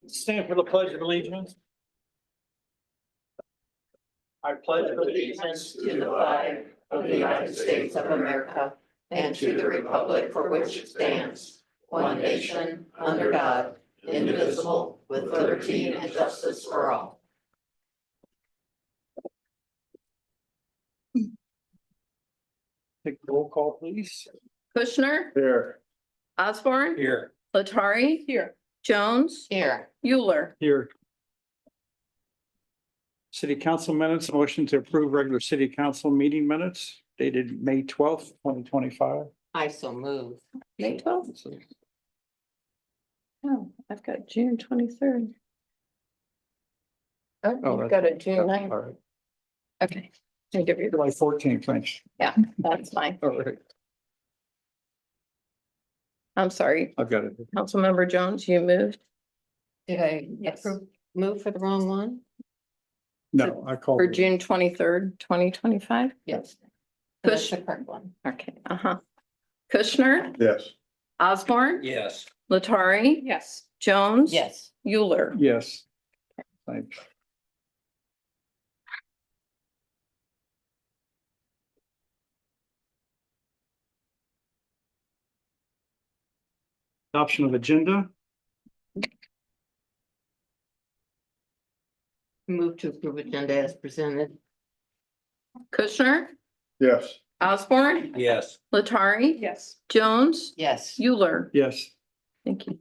Stand for the Pledge of Allegiance. I pledge Allegiance to the flag of the United States of America and to the republic for which it stands, one nation, under God, indivisible, with liberty and justice for all. Take the roll call, please. Kushner, Here. Osborne, Here. Latari. Here. Jones, Here, Euler. Here. City Council minutes, motion to approve regular City Council meeting minutes dated May 12th, 2025. I so move. May 12th. Oh, I've got June 23rd. Oh, Oh, you've got a June All 9th. right. Okay. I'll give you, July 14th, thanks. yeah, that's fine. All right, I'm sorry, I've got it. Councilmember Jones, you moved Did I Yes. move for the wrong one? No, I called. for it. June 23rd, 2025. Yes. That's the correct one. Okay, Kushner, Yes. Osborne, Yes. Latari. Yes. Jones. Yes. Euler. Yes. Thanks. Adoption of agenda. Move to approve agenda as presented. Kushner, Yes. Osborne, Yes. Latari. Yes. Jones, Yes. Euler. Yes. Thank you.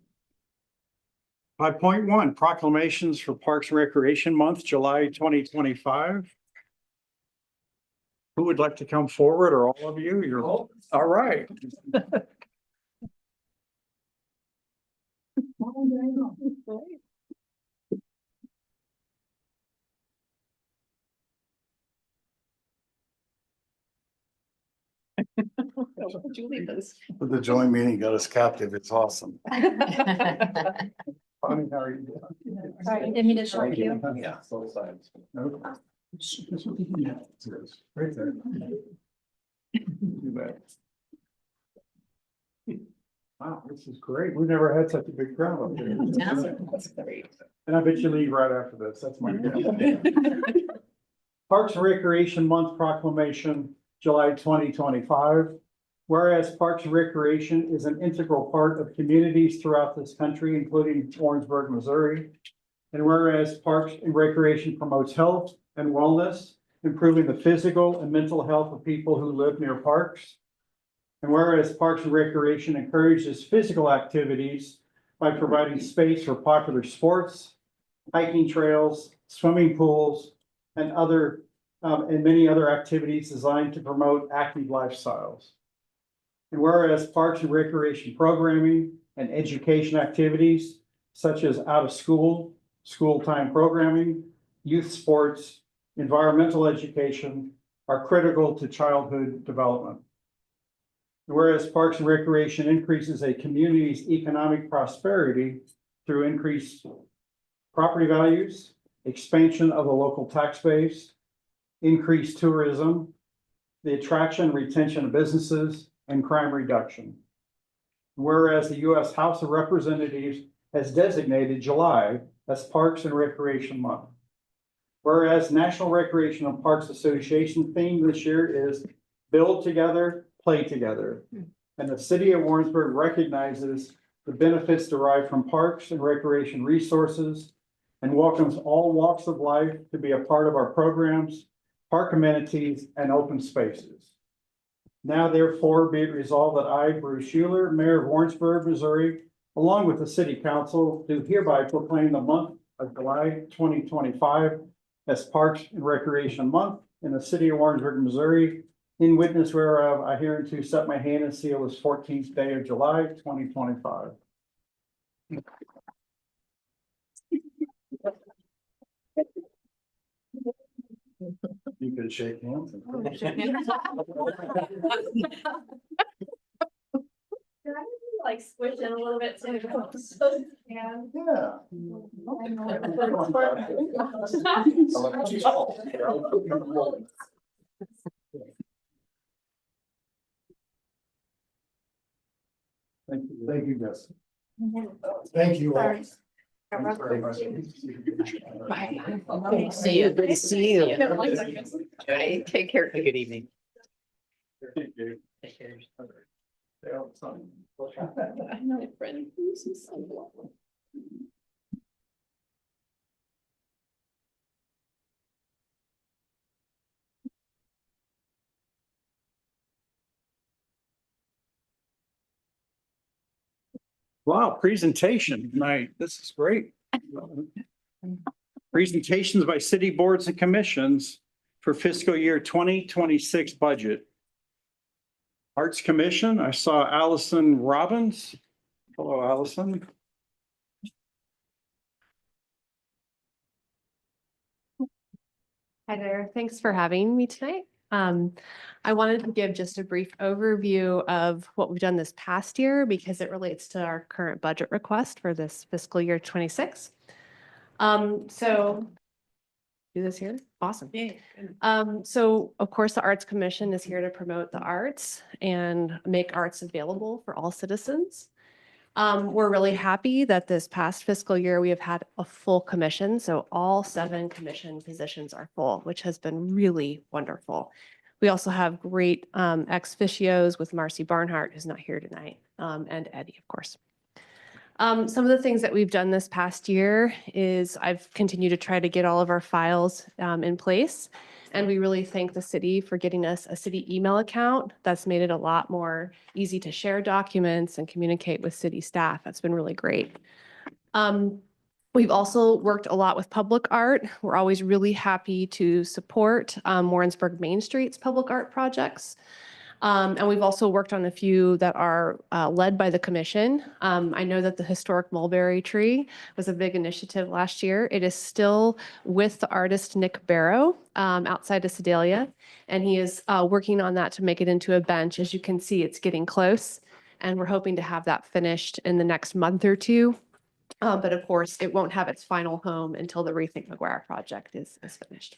5.1 proclamations for Parks and Recreation Month, July 2025. Who would like to come forward, or all of you? You're all right. The joint meeting got us captive. It's awesome. Bonnie, how are you doing? Sorry, didn't mean to show you. Yeah. Both sides. Okay. Right there. Do that. Wow, this is great. We've never had such a big crowd up here. That's great. And I bet you leave right after this. That's my. Parks and Recreation Month proclamation, July 2025. Whereas Parks and Recreation is an integral part of communities throughout this country, including Warrensburg, Missouri. And whereas Parks and Recreation promotes health and wellness, improving the physical and mental health of people who live near parks. And whereas Parks and Recreation encourages physical activities by providing space for popular sports, hiking trails, swimming pools, and many other activities designed to promote active lifestyles. And whereas Parks and Recreation programming and education activities such as out of school, school time programming, youth sports, environmental education are critical to childhood development. Whereas Parks and Recreation increases a community's economic prosperity through increased property values, expansion of the local tax base, increased tourism, the attraction and retention of businesses, and crime reduction. Whereas the U.S. House of Representatives has designated July as Parks and Recreation Month. Whereas National Recreation and Parks Association theme this year is Build Together, Play Together. And the city of Warrensburg recognizes the benefits derived from parks and recreation resources and welcomes all walks of life to be a part of our programs, park amenities, and open spaces. Now therefore be it resolved that I, Bruce Euler, Mayor of Warrensburg, Missouri, along with the City Council, do hereby proclaim the month of July 2025 as Parks and Recreation Month in the city of Warrensburg, Missouri. In witness whereof, I hereunto set my hand and seal this 14th day of July 2025. You could shake hands. Like squish it a little bit too. Yeah. Yeah. Thank you, guys. Thank you all. Thanks very much. Bye. See you. Good to see you. Jody, take care. Good evening. Thank you. Take care. I know a friend who's so Wow, presentation tonight. This is great. Presentations by city boards and commissions for fiscal year 2026 budget. Arts Commission, I saw Allison Robbins. Hello, Allison. Hi there. Thanks for having me tonight. I wanted to give just a brief overview of what we've done this past year because it relates to our current budget request for this fiscal year 26. So do this here. Awesome. So of course, the Arts Commission is here to promote the arts and make arts available for all citizens. We're really happy that this past fiscal year, we have had a full commission. So all 7 commission positions are full, which has been really wonderful. We also have great ex officios with Marcy Barnhart, who's not here tonight, and Eddie, of course. Some of the things that we've done this past year is I've continued to try to get all of our files in place. And we really thank the city for getting us a city email account. That's made it a lot more easy to share documents and communicate with city staff. That's been really great. We've also worked a lot with public art. We're always really happy to support Warrensburg Main Street's public art projects. And we've also worked on a few that are led by the commission. I know that the historic mulberry tree was a big initiative last year. It is still with the artist Nick Barrow outside of Sedalia, and he is working on that to make it into a bench. As you can see, it's getting close, and we're hoping to have that finished in the next month or two. But of course, it won't have its final home until the Rethink McGuire project is finished.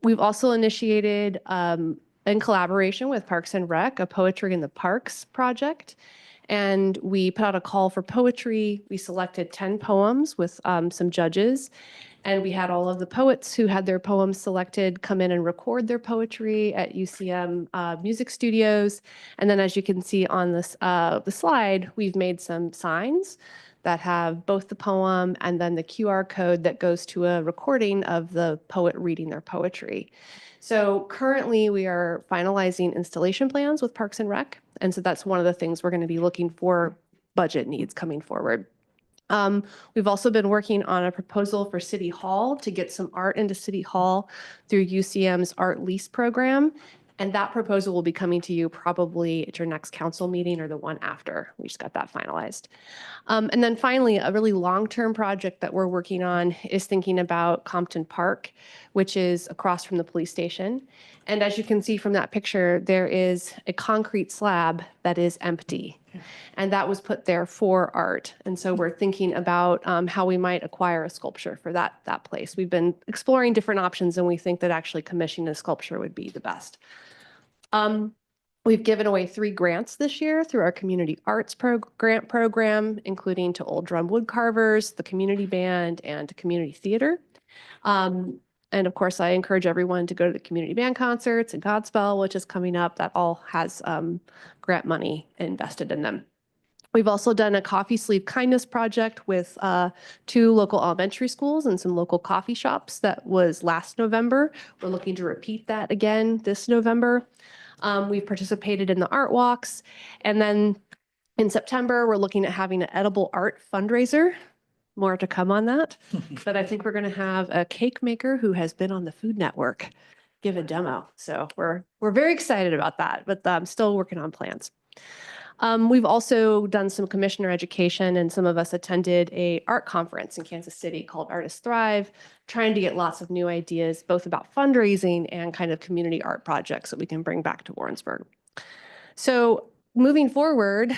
We've also initiated in collaboration with Parks and Rec, a Poetry in the Parks project. And we put out a call for poetry. We selected 10 poems with some judges. And we had all of the poets who had their poems selected come in and record their poetry at UCM music studios. And then as you can see on this the slide, we've made some signs that have both the poem and then the QR code that goes to a recording of the poet reading their poetry. So currently we are finalizing installation plans with Parks and Rec. And so that's one of the things we're going to be looking for budget needs coming forward. We've also been working on a proposal for City Hall to get some art into City Hall through UCM's art lease program. And that proposal will be coming to you probably at your next council meeting or the one after. We just got that finalized. And then finally, a really long-term project that we're working on is thinking about Compton Park, which is across from the police station. And as you can see from that picture, there is a concrete slab that is empty. And that was put there for art. And so we're thinking about how we might acquire a sculpture for that place. We've been exploring different options, and we think that actually commissioning a sculpture would be the best. We've given away 3 grants this year through our community arts grant program, including to Old Drum Wood Carvers, the community band, and to community theater. And of course, I encourage everyone to go to the community band concerts and Godspell, which is coming up. That all has grant money invested in them. We've also done a coffee sleeve kindness project with 2 local elementary schools and some local coffee shops. That was last November. We're looking to repeat that again this November. We've participated in the art walks. And then in September, we're looking at having an edible art fundraiser. More to come on that. But I think we're going to have a cake maker who has been on the Food Network give a demo. So we're very excited about that, but I'm still working on plans. We've also done some commissioner education, and some of us attended a art conference in Kansas City called Artists Thrive, trying to get lots of new ideas, both about fundraising and kind of community art projects that we can bring back to Warrensburg. So moving forward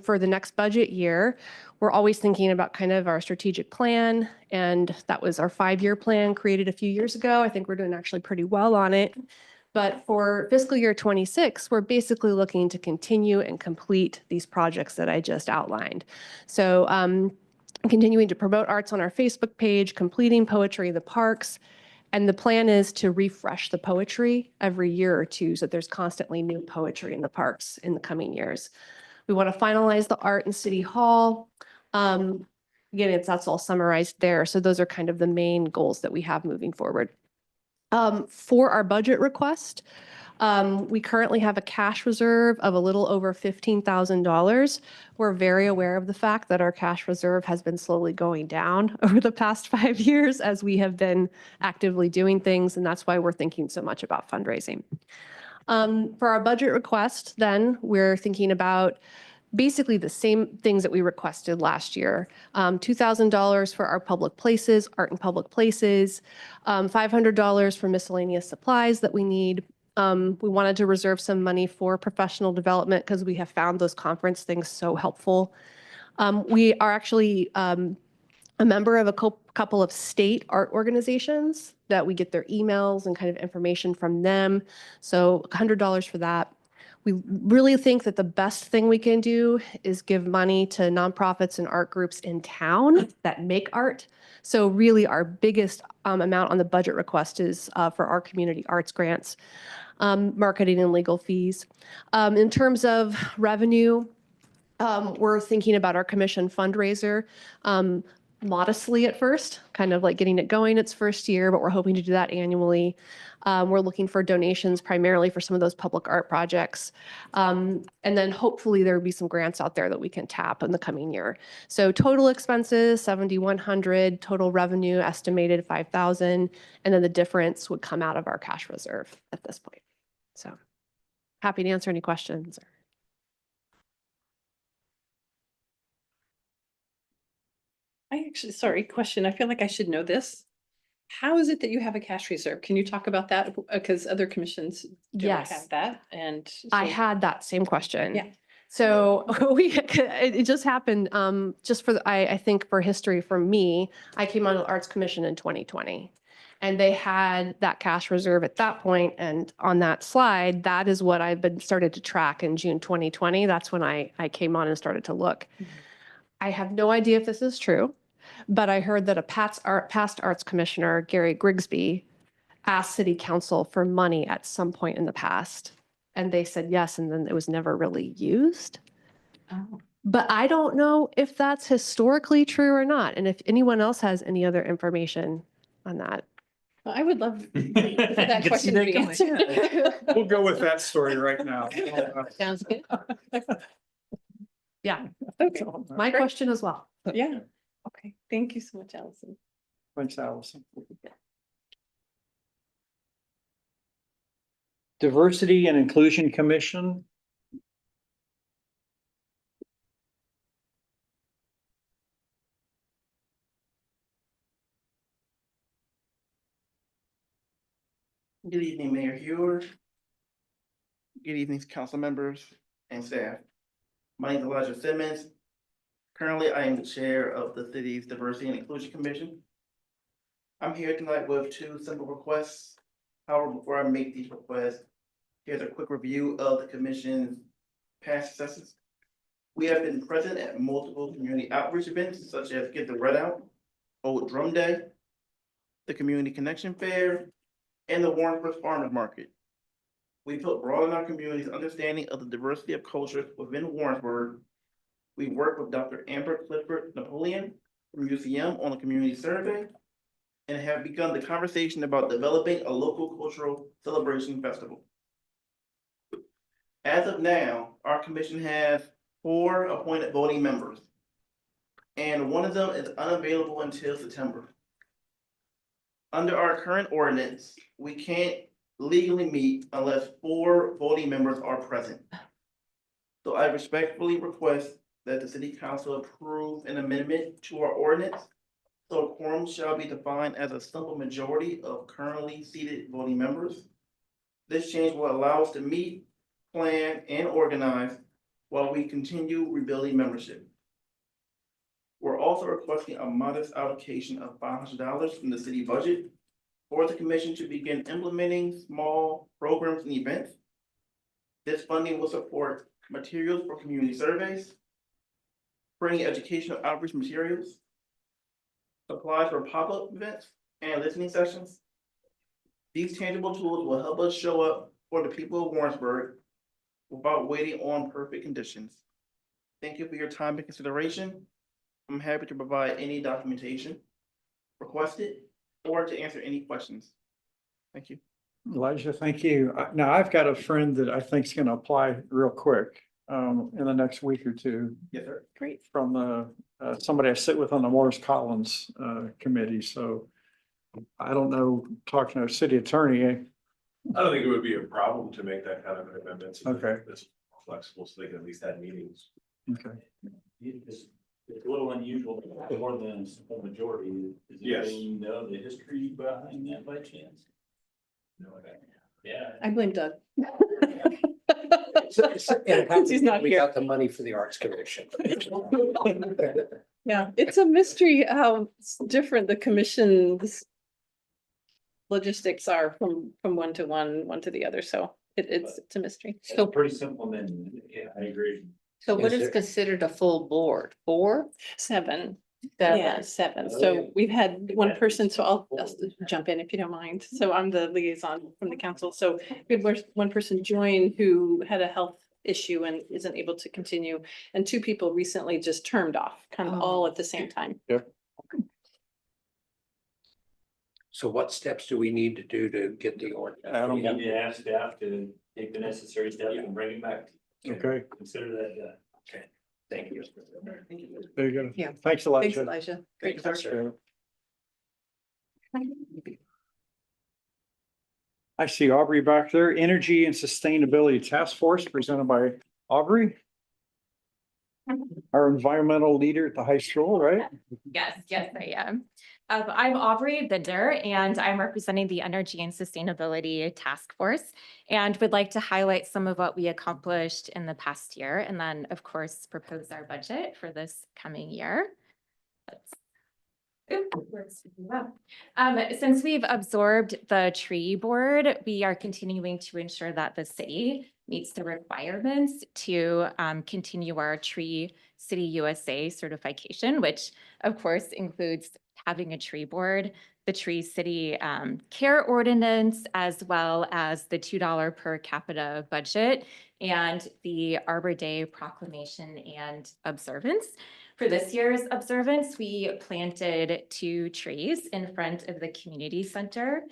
for the next budget year, we're always thinking about kind of our strategic plan, and that was our 5-year plan created a few years ago. I think we're doing actually pretty well on it. But for fiscal year 26, we're basically looking to continue and complete these projects that I just outlined. So continuing to promote arts on our Facebook page, completing poetry in the parks. And the plan is to refresh the poetry every year or two, so there's constantly new poetry in the parks in the coming years. We want to finalize the art in City Hall. Again, that's all summarized there. So those are kind of the main goals that we have moving forward. For our budget request, we currently have a cash reserve of a little over $15,000. We're very aware of the fact that our cash reserve has been slowly going down over the past 5 years as we have been actively doing things, and that's why we're thinking so much about fundraising. For our budget request, then, we're thinking about basically the same things that we requested last year. $2,000 for our public places, art in public places, $500 for miscellaneous supplies that we need. We wanted to reserve some money for professional development because we have found those conference things so helpful. We are actually a member of a couple of state art organizations that we get their emails and kind of information from them. So $100 for that. We really think that the best thing we can do is give money to nonprofits and art groups in town that make art. So really our biggest amount on the budget request is for our community arts grants, marketing and legal fees. In terms of revenue, we're thinking about our commission fundraiser modestly at first, kind of like getting it going its first year, but we're hoping to do that annually. We're looking for donations primarily for some of those public art projects. And then hopefully there will be some grants out there that we can tap in the coming year. So total expenses, $7,100, total revenue estimated $5,000, and then the difference would come out of our cash reserve at this point. So happy to answer any questions. Sorry, question. I feel like I should know this. How is it that you have a cash reserve? Can you talk about that? Because other commissions don't Yes. have that. And I so- had that same question. Yeah. So it just happened, just for, I think for history for me, I came on the Arts Commission in 2020. And they had that cash reserve at that point, and on that slide, that is what I've been started to track in June 2020. That's when I came on and started to look. I have no idea if this is true, but I heard that a past arts commissioner, Gary Grigsby, asked city council for money at some point in the past. And they said yes, and then it was never really used. Oh. But I don't know if that's historically true or not. And if anyone else has any other information on that. I would love for that Can see question to that be coming. answered. We'll go with that story right now. Sounds good. Yeah, Okay. my question as well. Yeah. Okay. Thank you so much, Allison. Thanks, Allison. Diversity and Inclusion Commission. Good evening, Mayor Hewer. Good evening, council members and staff. My name is Elijah Simmons. Currently, I am the chair of the city's Diversity and Inclusion Commission. I'm here tonight with two simple requests. However, before I make these requests, here's a quick review of the commission's past successes. We have been present at multiple community outreach events such as Get the Red Out, Old Drum Day, the Community Connection Fair, and the Warrensburg Farmers Market. We've helped broaden our community's understanding of the diversity of cultures within Warrensburg. We worked with Dr. Amber Clifford Napoleon from UCM on a community survey and have begun the conversation about developing a local cultural celebration festival. As of now, our commission has 4 appointed voting members, and one of them is unavailable until September. Under our current ordinance, we can't legally meet unless 4 voting members are present. So I respectfully request that the city council approve an amendment to our ordinance. So a quorum shall be defined as a simple majority of currently seated voting members. This change will allow us to meet, plan, and organize while we continue rebuilding membership. We're also requesting a modest allocation of $500 from the city budget for the commission to begin implementing small programs and events. This funding will support materials for community surveys, printing educational outreach materials, supplies for pop-up events, and listening sessions. These tangible tools will help us show up for the people of Warrensburg without waiting on perfect conditions. Thank you for your time and consideration. I'm happy to provide any documentation requested or to answer any questions. Thank you. Elijah, thank you. Now, I've got a friend that I think is going to apply real quick in the next week or two Yes, sir. Great. from somebody I sit with on the Morris Collins committee. So I don't know, talking to a city attorney. I don't think it would be a problem to make that kind of an amendment. So Okay. It's flexible, so they can at least have meetings. Okay. It's a little unusual, more than a simple majority. Is Yes. anybody know the history behind that by chance? No, okay. Yeah. I blame Doug. And Since he's not we here. got the money for the Arts Commission. Yeah, it's a mystery how it's different the commission's logistics are from one to one to the other. So it's a mystery. It's a pretty simple amendment. Yeah, I agree. So what Is is there- considered a full board? 4? 7. 7? Yeah, 7. Oh, So yeah. we've had one person, so I'll jump in if you don't mind. So I'm the liaison from the council. So we had one person join who had a health issue and isn't able to continue. And 2 people recently just termed off, kind of all at the same time. So what steps do we need to do to get the ordinance? I don't We need to ask staff to take the necessary steps and bring it back. Okay, Consider that done. Thank you. there you go. Yeah. Thanks, Thanks, Elijah. Elijah. Thank Great you, sir. I see Aubrey back there, Energy and Sustainability Task Force presented by Aubrey. Our environmental leader at the high school, right? Yes, I am. I'm Aubrey Binder, and I'm representing the Energy and Sustainability Task Force, and would like to highlight some of what we accomplished in the past year, and then, of course, propose our budget for this coming year. Since we've absorbed the tree board, we are continuing to ensure that the city meets the requirements to continue our Tree City USA certification, which of course includes having a tree board, the Tree City Care Ordinance, as well as the $2 per capita budget and the Arbor Day proclamation and observance. For this year's observance, we planted 2 trees in front of the community center.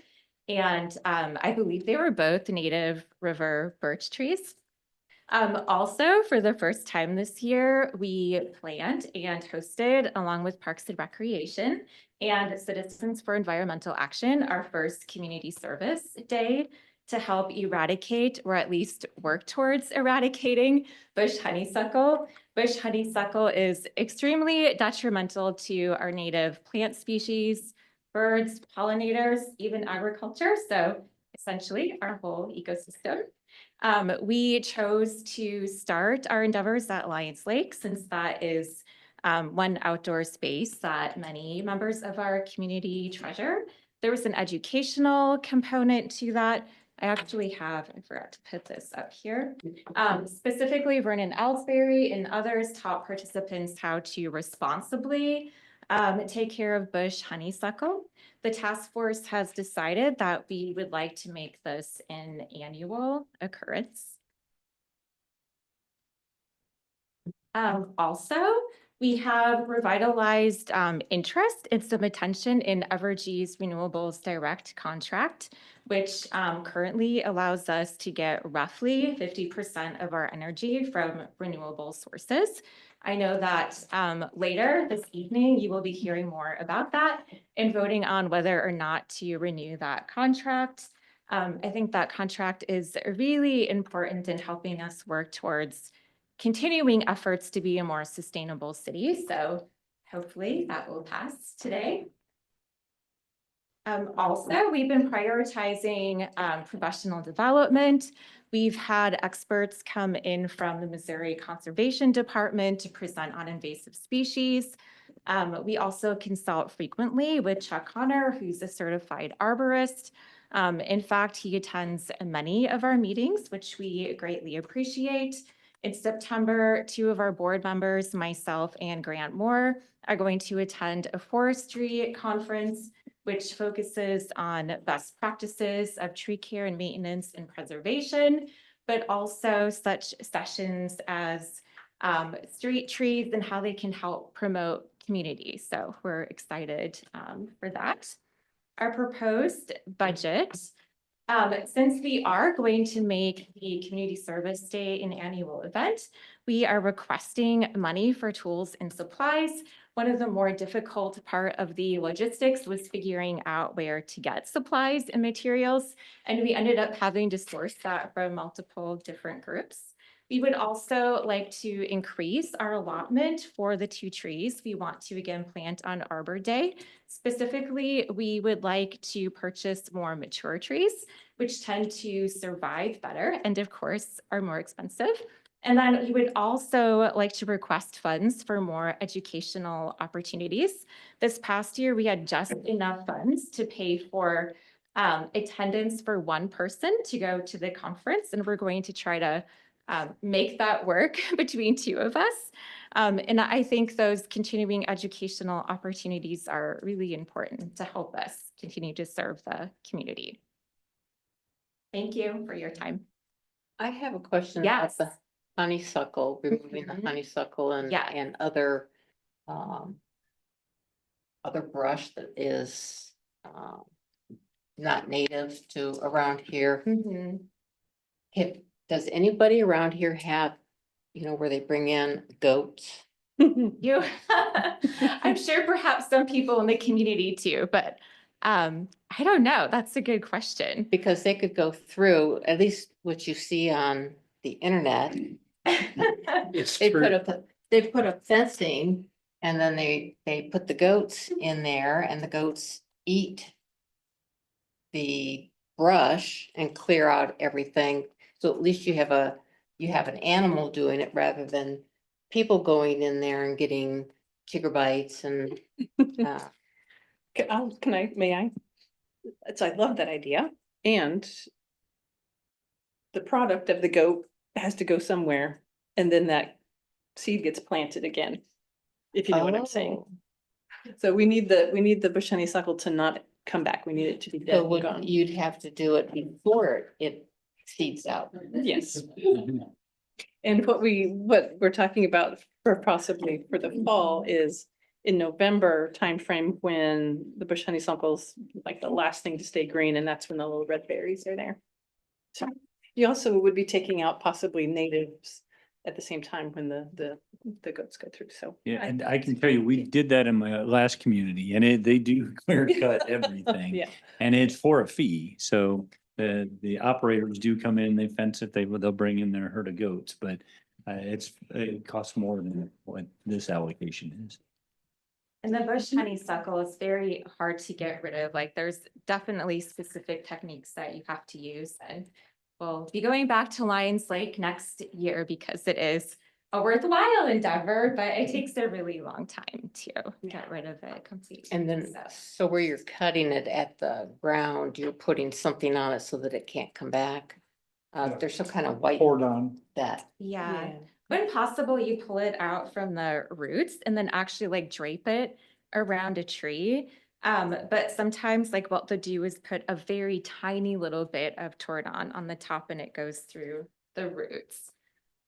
And I believe they were both native river birch trees. Also, for the first time this year, we planned and hosted, along with Parks and Recreation and Citizens for Environmental Action, our first community service day to help eradicate, or at least work towards eradicating, bush honeysuckle. Bush honeysuckle is extremely detrimental to our native plant species, birds, pollinators, even agriculture. So essentially our whole ecosystem. We chose to start our endeavors at Lions Lake, since that is one outdoor space that many members of our community treasure. There was an educational component to that. I forgot to put this up here. Specifically, Vernon Ellsbury and others taught participants how to responsibly take care of bush honeysuckle. The task force has decided that we would like to make this an annual occurrence. Also, we have revitalized interest and some attention in Evergy's Renewables Direct contract, which currently allows us to get roughly 50% of our energy from renewable sources. I know that later this evening, you will be hearing more about that and voting on whether or not to renew that contract. I think that contract is really important in helping us work towards continuing efforts to be a more sustainable city. So hopefully that will pass today. Also, we've been prioritizing professional development. We've had experts come in from the Missouri Conservation Department to present on invasive species. We also consult frequently with Chuck Connor, who's a certified arborist. In fact, he attends many of our meetings, which we greatly appreciate. In September, two of our board members, myself and Grant Moore, are going to attend a forestry conference, which focuses on best practices of tree care and maintenance and preservation, but also such sessions as street trees and how they can help promote community. So we're excited for that. Our proposed budget, since we are going to make the Community Service Day an annual event, we are requesting money for tools and supplies. One of the more difficult part of the logistics was figuring out where to get supplies and materials, and we ended up having to source that from multiple different groups. We would also like to increase our allotment for the 2 trees we want to again plant on Arbor Day. Specifically, we would like to purchase more mature trees, which tend to survive better and of course are more expensive. And then we would also like to request funds for more educational opportunities. This past year, we had just enough funds to pay for attendance for 1 person to go to the conference, and we're going to try to make that work between 2 of us. And I think those continuing educational opportunities are really important to help us continue to serve the community. Thank you for your time. I have a question about Yes. the honeysuckle, removing the Mhm. honeysuckle Yeah. and other brush that is not native to around here. Mhm. Does anybody around here have, where they bring in goats? You, I'm sure perhaps some people in the community too, but I don't know. That's a good question. Because they could go through, at least what you see on the internet. It's They true. they put up fencing and then they put the goats in there and the goats eat the brush and clear out everything. So at least you have an animal doing it rather than people going in there and getting ticker bites and May I? So I love that idea. And the product of the goat has to go somewhere and then that seed gets planted again. If you know what I'm saying. Oh. So we need the bush honeysuckle to not come back. We need it to be dead So and gone. you'd have to do it before it seeds out. Yes. And what we're talking about for possibly for the fall is in November timeframe when the bush honeysuckle's like the last thing to stay green, and that's when the little red berries are there. So you also would be taking out possibly natives at the same time when the goats go through, so. Yeah, and I can tell you, we did that in my last community and they do clear cut everything. Yeah, And it's for a fee, so the operators do come in, they fence it, they'll bring in their herd of goats, but it costs more than what this allocation is. And the bush honeysuckle is very hard to get rid of. Like there's definitely specific techniques that you have to use, and we'll be going back to Lions Lake next year because it is a worthwhile endeavor, but it takes a really long time to get rid of it completely. And then, so where you're cutting it at the ground, you're putting something on it so that it can't come back. There's some kind of white Poured on. that. Yeah. When possible, you pull it out from the roots and then actually like drape it around a tree. But sometimes like what they'll do is put a very tiny little bit of Tordon on the top and it goes through the roots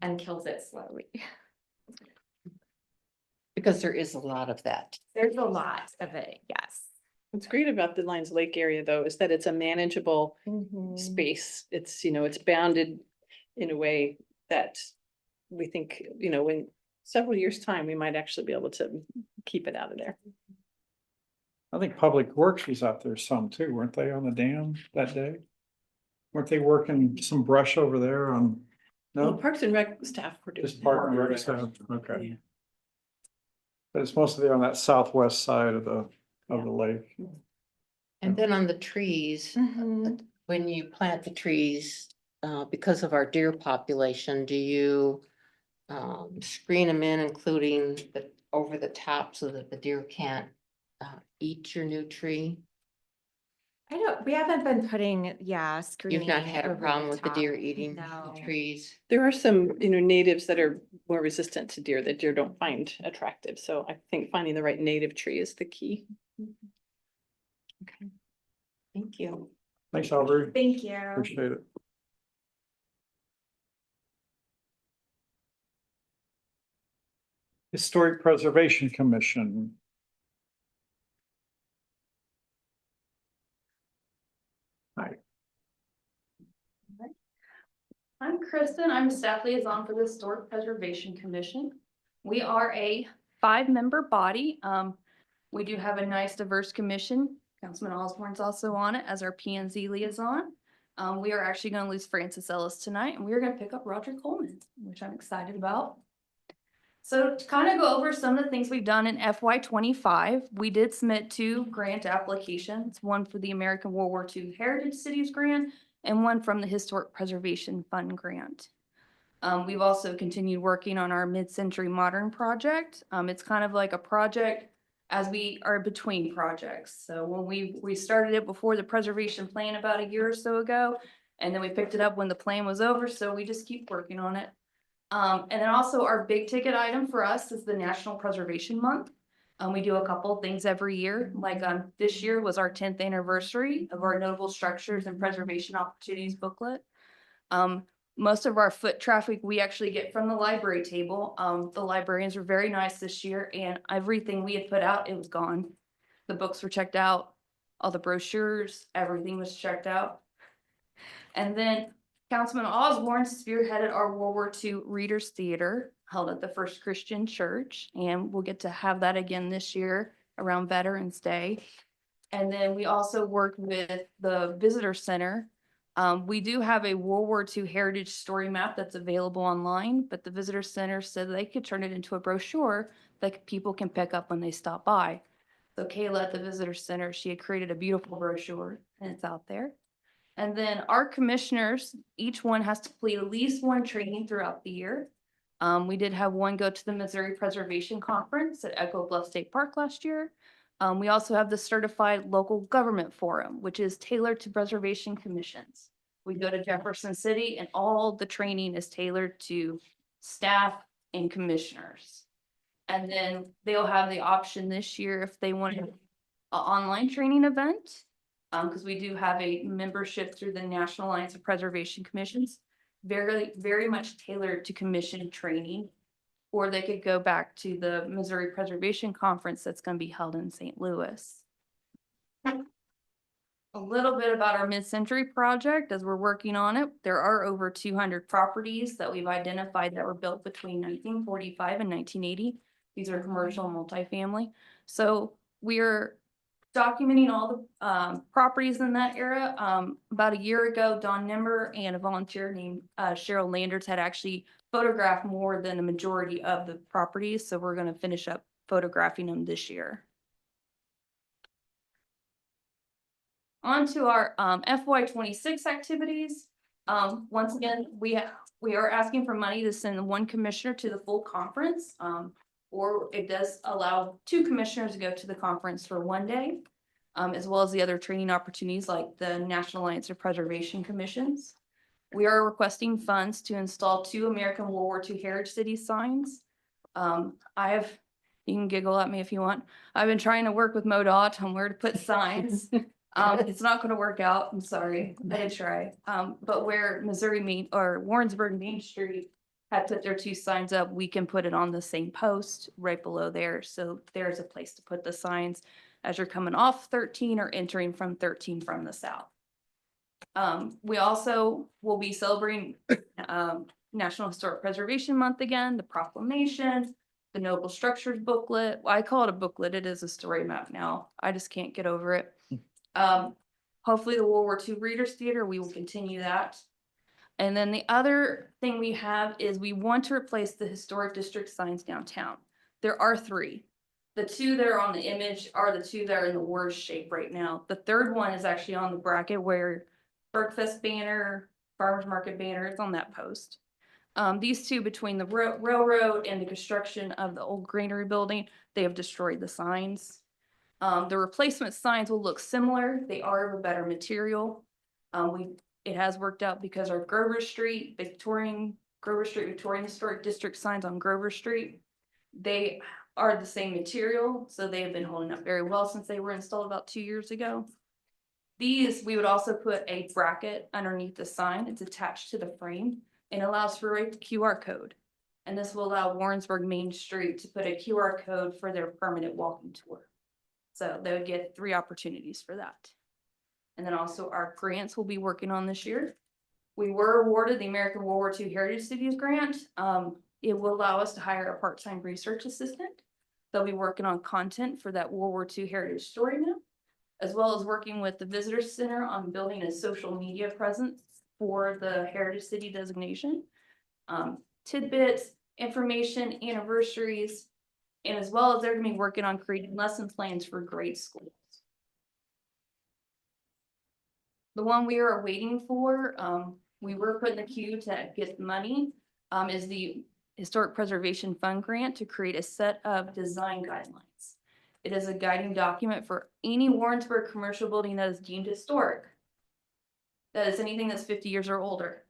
and kills it slowly. Because there is a lot of that. There's a lot of it, yes. what's great about the Lions Lake area though is that it's a manageable space. It's, it's bounded in a way that we think, in several years' time, we might actually be able to keep it out of there. I think Public Works was out there some too, weren't they, on the dam that day? Weren't they working some brush over there on? Well, No, Parks and Rec staff were doing. just Park and Rec stuff, okay. But it's mostly on that southwest side of the lake. And then on the trees, Mhm. when you plant the trees, because of our deer population, do you screen them in, including over the top so that the deer can't eat your new tree? We haven't been putting, You've screening. not had a over problem with the top. deer eating No. the trees? There are some, natives that are more resistant to deer that deer don't find attractive. So I think finding the right native tree is the key. Okay. Thank you. Thanks, Aubrey. Thank you. Appreciate it. Historic Preservation Commission. Hi. I'm Kristen. I'm staff liaison for the Historic Preservation Commission. We are a 5-member body. We do have a nice diverse commission. Councilman Osborne's also on it as our P and Z liaison. We are actually going to lose Francis Ellis tonight, and we are going to pick up Roger Coleman, which I'm excited about. So to kind of go over some of the things we've done in FY25, we did submit 2 grant applications, one for the American World War II Heritage Cities Grant and one from the Historic Preservation Fund Grant. We've also continued working on our Mid-Century Modern project. It's kind of like a project as we are between projects. So when we started it before the preservation plan about a year or so ago, and then we picked it up when the plan was over, so we just keep working on it. And then also our big ticket item for us is the National Preservation Month. We do a couple of things every year, like this year was our 10th anniversary of our Notable Structures and Preservation Opportunities booklet. Most of our foot traffic we actually get from the library table. The librarians were very nice this year, and everything we had put out, it was gone. The books were checked out, all the brochures, everything was checked out. And then Councilman Osborne spearheaded our World War II Readers Theater held at the First Christian Church, and we'll get to have that again this year around Veterans Day. And then we also worked with the Visitor Center. We do have a World War II heritage story map that's available online, but the Visitor Center said they could turn it into a brochure that people can pick up when they stop by. So Kayla at the Visitor Center, she had created a beautiful brochure, and it's out there. And then our commissioners, each one has to complete at least one training throughout the year. We did have one go to the Missouri Preservation Conference at Echo Bluff State Park last year. We also have the Certified Local Government Forum, which is tailored to preservation commissions. We go to Jefferson City, and all the training is tailored to staff and commissioners. And then they'll have the option this year if they want an online training event. Because we do have a membership through the National Alliance of Preservation Commissions, very, very much tailored to commission training. Or they could go back to the Missouri Preservation Conference that's going to be held in St. Louis. A little bit about our mid-century project as we're working on it. There are over 200 properties that we've identified that were built between 1945 and 1980. These are commercial multifamily. So we're documenting all the properties in that era. About a year ago, Don Nimmer and a volunteer named Cheryl Landers had actually photographed more than the majority of the properties. So we're going to finish up photographing them this year. On to our FY26 activities. Once again, we are asking for money to send 1 commissioner to the full conference. Or it does allow 2 commissioners to go to the conference for 1 day, as well as the other training opportunities like the National Alliance of Preservation Commissions. We are requesting funds to install 2 American World War II Heritage City signs. You can giggle at me if you want. I've been trying to work with MoDOT on where to put signs. It's not going to work out. I'm sorry. I did try. But where Warrensburg Main Street had put their 2 signs up, we can put it on the same post right below there. So there's a place to put the signs as you're coming off 13 or entering from 13 from the south. We also will be celebrating National Historic Preservation Month again, the proclamation, the Noble Structures booklet. Well, I call it a booklet. It is a story map now. I just can't get over it. Hopefully the World War II Readers Theater, we will continue that. And then the other thing we have is we want to replace the historic district signs downtown. There are 3. The 2 that are on the image are the 2 that are in the worst shape right now. The 3rd one is actually on the bracket where Bergfest banner, Farmers Market banner, it's on that post. These 2 between the railroad and the construction of the old granary building, they have destroyed the signs. The replacement signs will look similar. They are of a better material. It has worked out because our Grover Street Victorian Historic District signs on Grover Street, they are the same material, so they have been holding up very well since they were installed about 2 years ago. These, we would also put a bracket underneath the sign. It's attached to the frame and allows for a QR code. And this will allow Warrensburg Main Street to put a QR code for their permanent walking tour. So they would get 3 opportunities for that. And then also our grants we'll be working on this year. We were awarded the American World War II Heritage Cities Grant. It will allow us to hire a part-time research assistant. They'll be working on content for that World War II Heritage Story Map, as well as working with the Visitor Center on building a social media presence for the Heritage City designation. Tidbits, information, anniversaries, and as well as they're gonna be working on creating lesson plans for grade schools. The one we are waiting for, we were put in the queue to get the money, is the Historic Preservation Fund grant to create a set of design guidelines. It is a guiding document for any Warrensburg commercial building that is deemed historic. That is anything that's 50 years or older.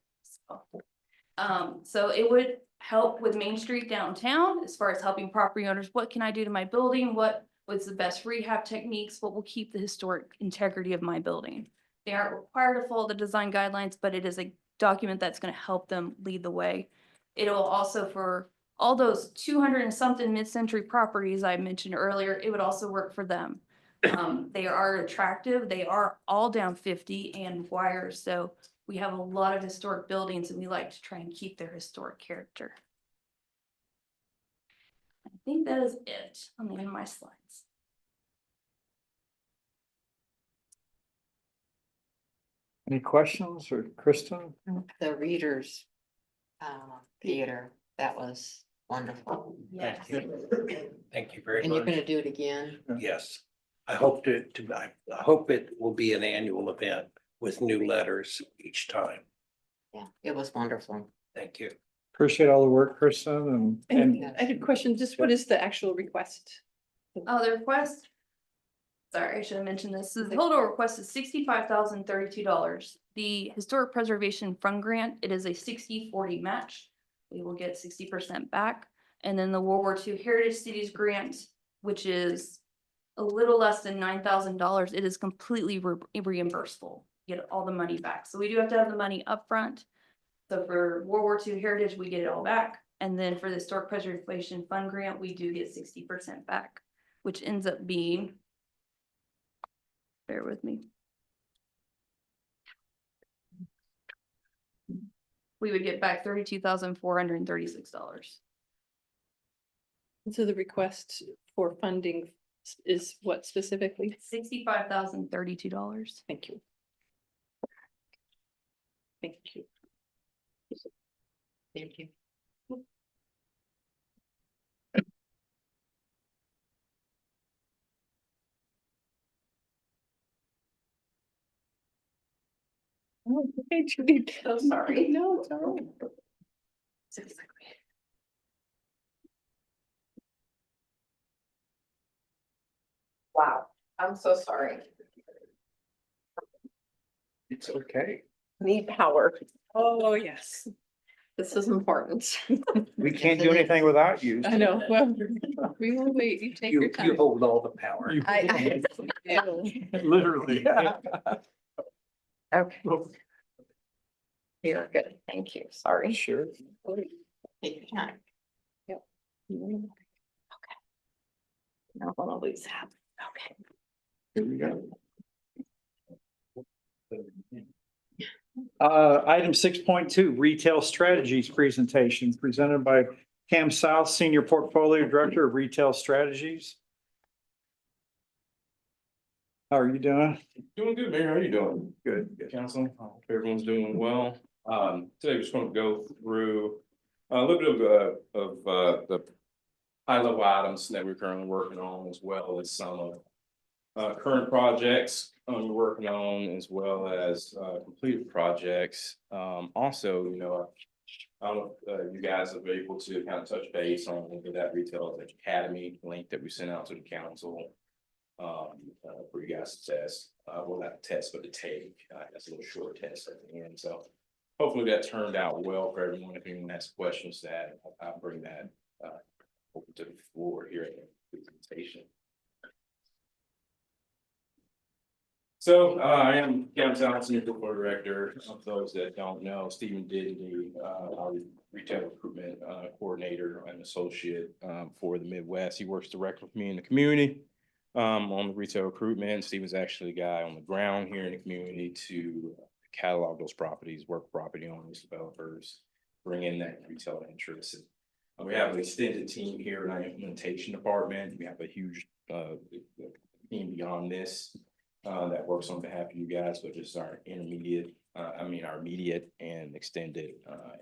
So it would help with Main Street downtown as far as helping property owners. What can I do to my building? What was the best rehab techniques? What will keep the historic integrity of my building? They aren't required to follow the design guidelines, but it is a document that's going to help them lead the way. It will also, for all those 200 and something mid-century properties I mentioned earlier, it would also work for them. They are attractive. They are all down 50 and wires. So we have a lot of historic buildings and we like to try and keep their historic character. I think that is it on the end of my slides. Any questions for Kristen? The Readers Theater, that was wonderful. Thank you. Thank you very And you're much. gonna do it again? Yes, I hope I hope it will be an annual event with new letters each time. Yeah, it was wonderful. Thank you. Appreciate all the work, Kristen, and And I had a question, just what is the actual request? Oh, the request. Sorry, I should have mentioned this. The total request is $65,032. The Historic Preservation Fund grant, it is a 60-40 match. We will get 60% back. And then the World War II Heritage Cities grant, which is a little less than $9,000, it is completely reimbursable. Get all the money back. So we do have to have the money upfront. So for World War II Heritage, we get it all back. And then for the Historic Preservation Fund grant, we do get 60% back, which ends up being, bear with me. We would get back $32,436. And so the request for funding is what specifically? $65,032. Thank you. Thank you. Thank you. Oh, okay, Judy. So sorry. No, it's all right. Wow, I'm so sorry. It's okay. Need power. Oh, yes. This is important. we can't do anything without you. I know, well, we will wait, you take your You time. hold all the power. I Literally. Okay. You're good. Thank you. Sorry. Sure. Take your time. Yep. Okay. I don't want to lose that. Okay. Here we go. Item 6.2, Retail Strategies Presentation, presented by Cam South, Senior Portfolio Director of Retail Strategies. How are you doing? Doing good, Mayor. How are you doing? Good. Council, I hope everyone's doing well. Today we're just going to go through a little bit of the high level items that we're currently working on, as well as some of current projects we're working on, as well as completed projects. Also, you know, I don't know if you guys are able to kind of touch base on that Retail Academy link that we sent out to the council. for you guys to test. Well, not to test, but to take. That's a little short test at the end. So hopefully that turned out well for everyone. If anyone has questions, that I'll bring that over to the floor here in the presentation. So I am Kevin Townsend, Board Director. Of those that don't know, Stephen Digny, our retail recruitment coordinator and associate for the Midwest. He works directly with me in the community on the retail recruitment. Stephen's actually the guy on the ground here in the community to catalog those properties, work property owners, developers, bring in that retail interest. And we have an extended team here in our implementation department. We have a huge team beyond this. That works on behalf of you guys, but just our intermediate, our immediate and extended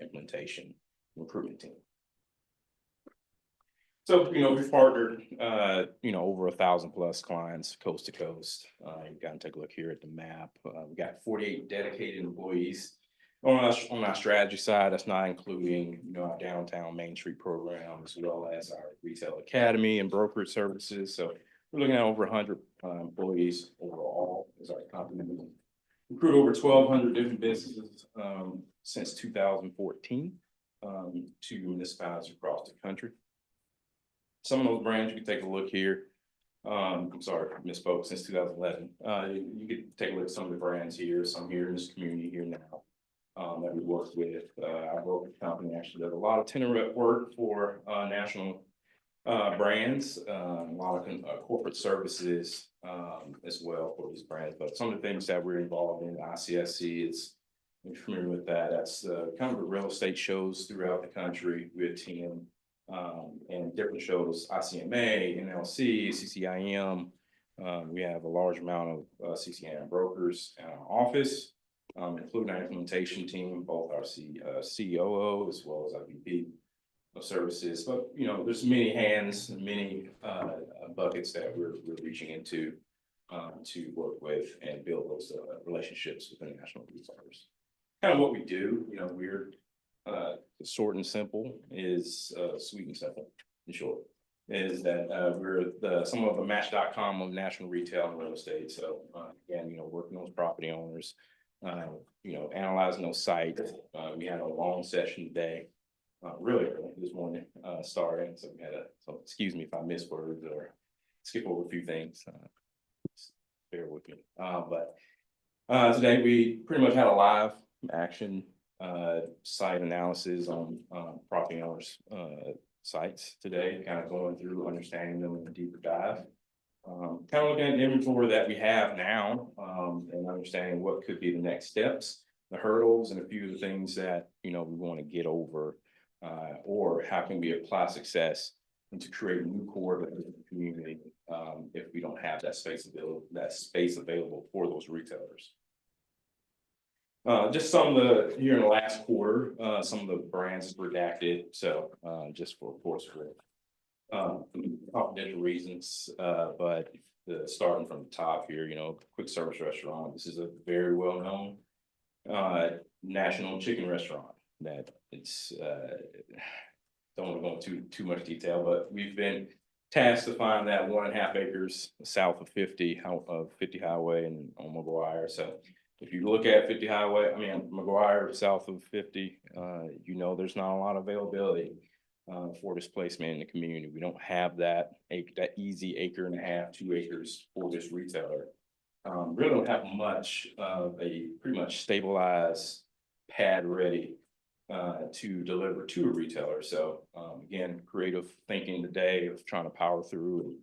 implementation recruitment team. So, we've partnered, over 1,000+ clients coast to coast. You can take a look here at the map. We got 48 dedicated employees on our strategy side. That's not including, our downtown Main Street program, as well as our retail academy and brokerage services. So we're looking at over 100 employees overall as our company. We recruit over 1,200 different businesses since 2014 to municipalities across the country. Some of those brands, you can take a look here. I'm sorry, misspoke, since 2011. You could take a look at some of the brands here, some here in this community here now that we work with. Our brokerage company actually does a lot of tenant rep work for national brands, a lot of corporate services as well for these brands. But some of the things that we're involved in, ICSC is, if you're familiar with that, that's kind of the real estate shows throughout the country. We attend and different shows, ICMA, NLC, CCIM. We have a large amount of CCIM brokers in our office, including our implementation team, both our COO as well as our VP of services. But there's many hands and many buckets that we're reaching into to work with and build those relationships with the national retailers. Kind of what we do, we're short and simple is sweet and simple. In short, is that we're some of the Match.com of national retail and real estate. So again, working with property owners, analyzing those sites. We had a long session today. Really early this morning, starting. So we had so excuse me if I miss words or skip over a few things. Bear with me. But today we pretty much had a live action site analysis on property owners' sites today, kind of going through understanding them in a deeper dive. Kind of looking at the inventory that we have now and understanding what could be the next steps, the hurdles, and a few of the things that we want to get over. Or how can we apply success and to create a new core in the community if we don't have that space available for those retailers. Just some of the here in the last quarter, some of the brands redacted. So just for, of course, for confidential reasons, but starting from the top here, quick service restaurant. This is a very well known national chicken restaurant. That it's don't want to go into too much detail, but we've been tasked to find that 1.5 acres south of 50 Highway and on McGuire. So if you look at 50 Highway, McGuire south of 50, there's not a lot of availability for displacement in the community. We don't have that easy 1.5 acres, 2 acres for this retailer. Really don't have much of a pretty much stabilized pad ready to deliver to a retailer. So again, creative thinking today of trying to power through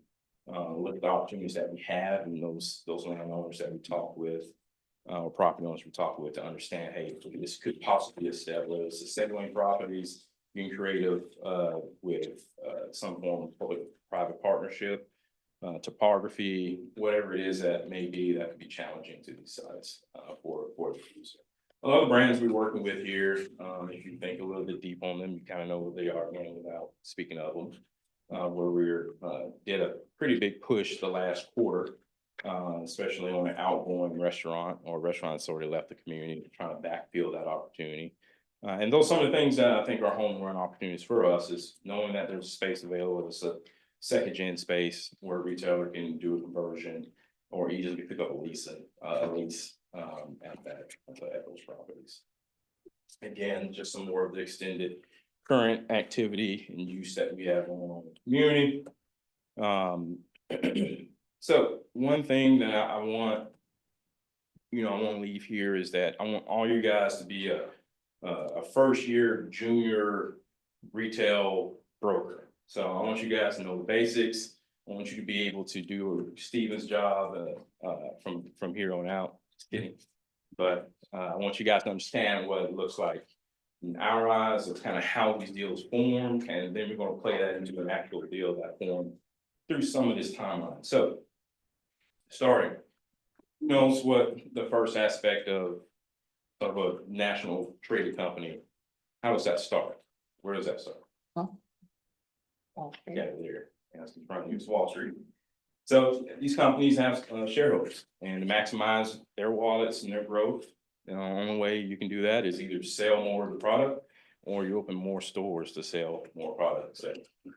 and look at the opportunities that we have and those landowners that we talk with, or property owners we talk with, to understand, hey, this could possibly be a step, whether it's the settling properties, being creative with some form of public-private partnership, topography, whatever it is that may be that could be challenging to these sites for the user. A lot of brands we're working with here, if you think a little bit deep on them, you kind of know what they are again without speaking of them, where we did a pretty big push the last quarter, especially on an outgoing restaurant or restaurant that's already left the community, trying to backfill that opportunity. And those some of the things that I think are home run opportunities for us is knowing that there's space available. It's second gen space where a retailer can do a conversion or easily pick up a lease at those properties. Again, just some more of the extended current activity and use that we have going on in the community. So one thing that I want, I want to leave here is that I want all you guys to be a first year junior retail broker. So I want you guys to know the basics. I want you to be able to do Steven's job from here on out. Just kidding. But I want you guys to understand what it looks like in our eyes of kind of how these deals form, and then we're going to play that into an actual deal that formed through some of this timeline. So starting, who knows what the first aspect of a national traded company, how does that start? Where does that start? Yeah, there, that's in front of you, it's Wall Street. So these companies have shareholders, and to maximize their wallets and their growth, the only way you can do that is either sell more of the product or you open more stores to sell more products. So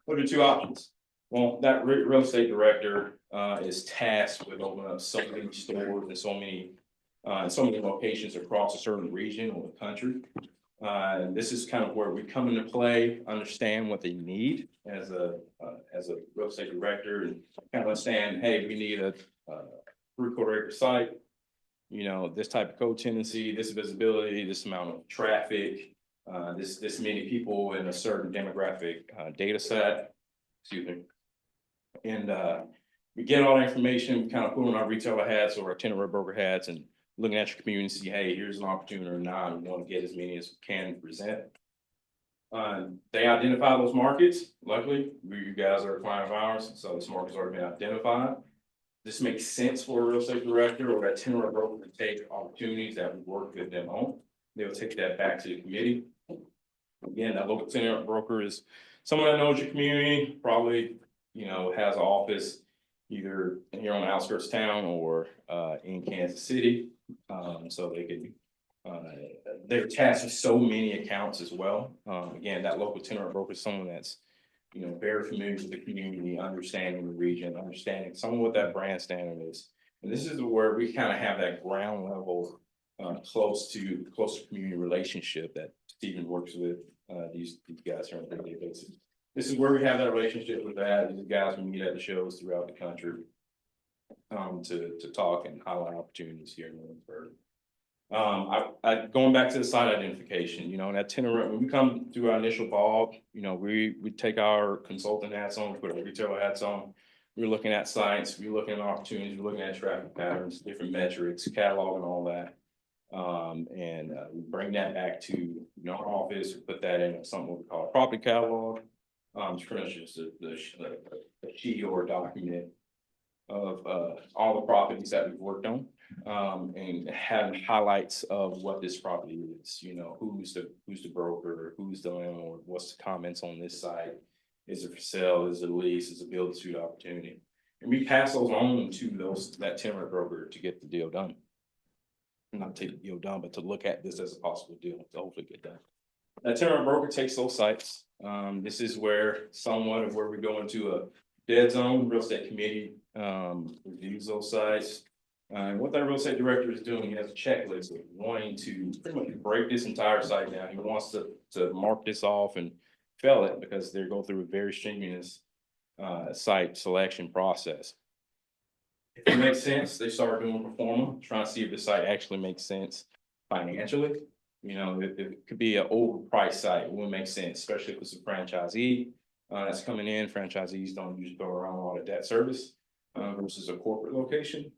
what are two options? Well, that real estate director is tasked with opening up so many stores and so many locations across a certain region or the country. This is kind of where we come into play, understand what they need as a real estate director, and kind of understand, hey, we need a 3/4 acre site, this type of co-tenancy, this visibility, this amount of traffic, this many people in a certain demographic data set, excuse me. And we get all the information, we kind of put on our retailer hats or our tenant broker hats and looking at your community and see, hey, here's an opportunity or not. We want to get as many as we can present. They identify those markets. Luckily, you guys are a client of ours, so those markets already been identified. This makes sense for a real estate director or a tenant broker to take opportunities that we work with them on. They'll take that back to the committee. Again, that local tenant broker is someone that knows your community, probably, has an office either here on the outskirts of town or in Kansas City. So they could, they're tasked with so many accounts as well. Again, that local tenant broker is someone that's, very familiar with the community, understanding the region, understanding some of what that brand standard is. And this is where we kind of have that ground level, close to community relationship that Stephen works with these guys here on a daily basis. This is where we have that relationship with that. These guys we meet at the shows throughout the country to talk and highlight opportunities here in Warrensburg. Going back to the site identification, that tenant, when we come through our initial ball, we take our consultant hats on, put our retailer hats on. We're looking at sites, we're looking at opportunities, we're looking at traffic patterns, different metrics, catalog and all that. We bring that back to our office, we put that in something we call a property catalog. It's pretty much just a sheet or a document of all the properties that we've worked on, and having highlights of what this property is. Who's the broker, who's the landlord, what's the comments on this site, is it for sale, is it a lease, is it a build to suit opportunity, and we pass those on to that tenant broker to get the deal done. Not take the deal done, but to look at this as a possible deal to hopefully get done. That tenant broker takes those sites. This is where we go into a dead zone. Real estate committee reviews those sites. And what that real estate director is doing, he has a checklist of wanting to pretty much break this entire site down. He wants to mark this off and fail it because they go through a very strenuous site selection process. If it makes sense, they start doing pro forma, trying to see if the site actually makes sense financially. It could be an overpriced site. It wouldn't make sense, especially if it's a franchisee that's coming in. Franchisees don't usually go around a lot of debt service versus a corporate location.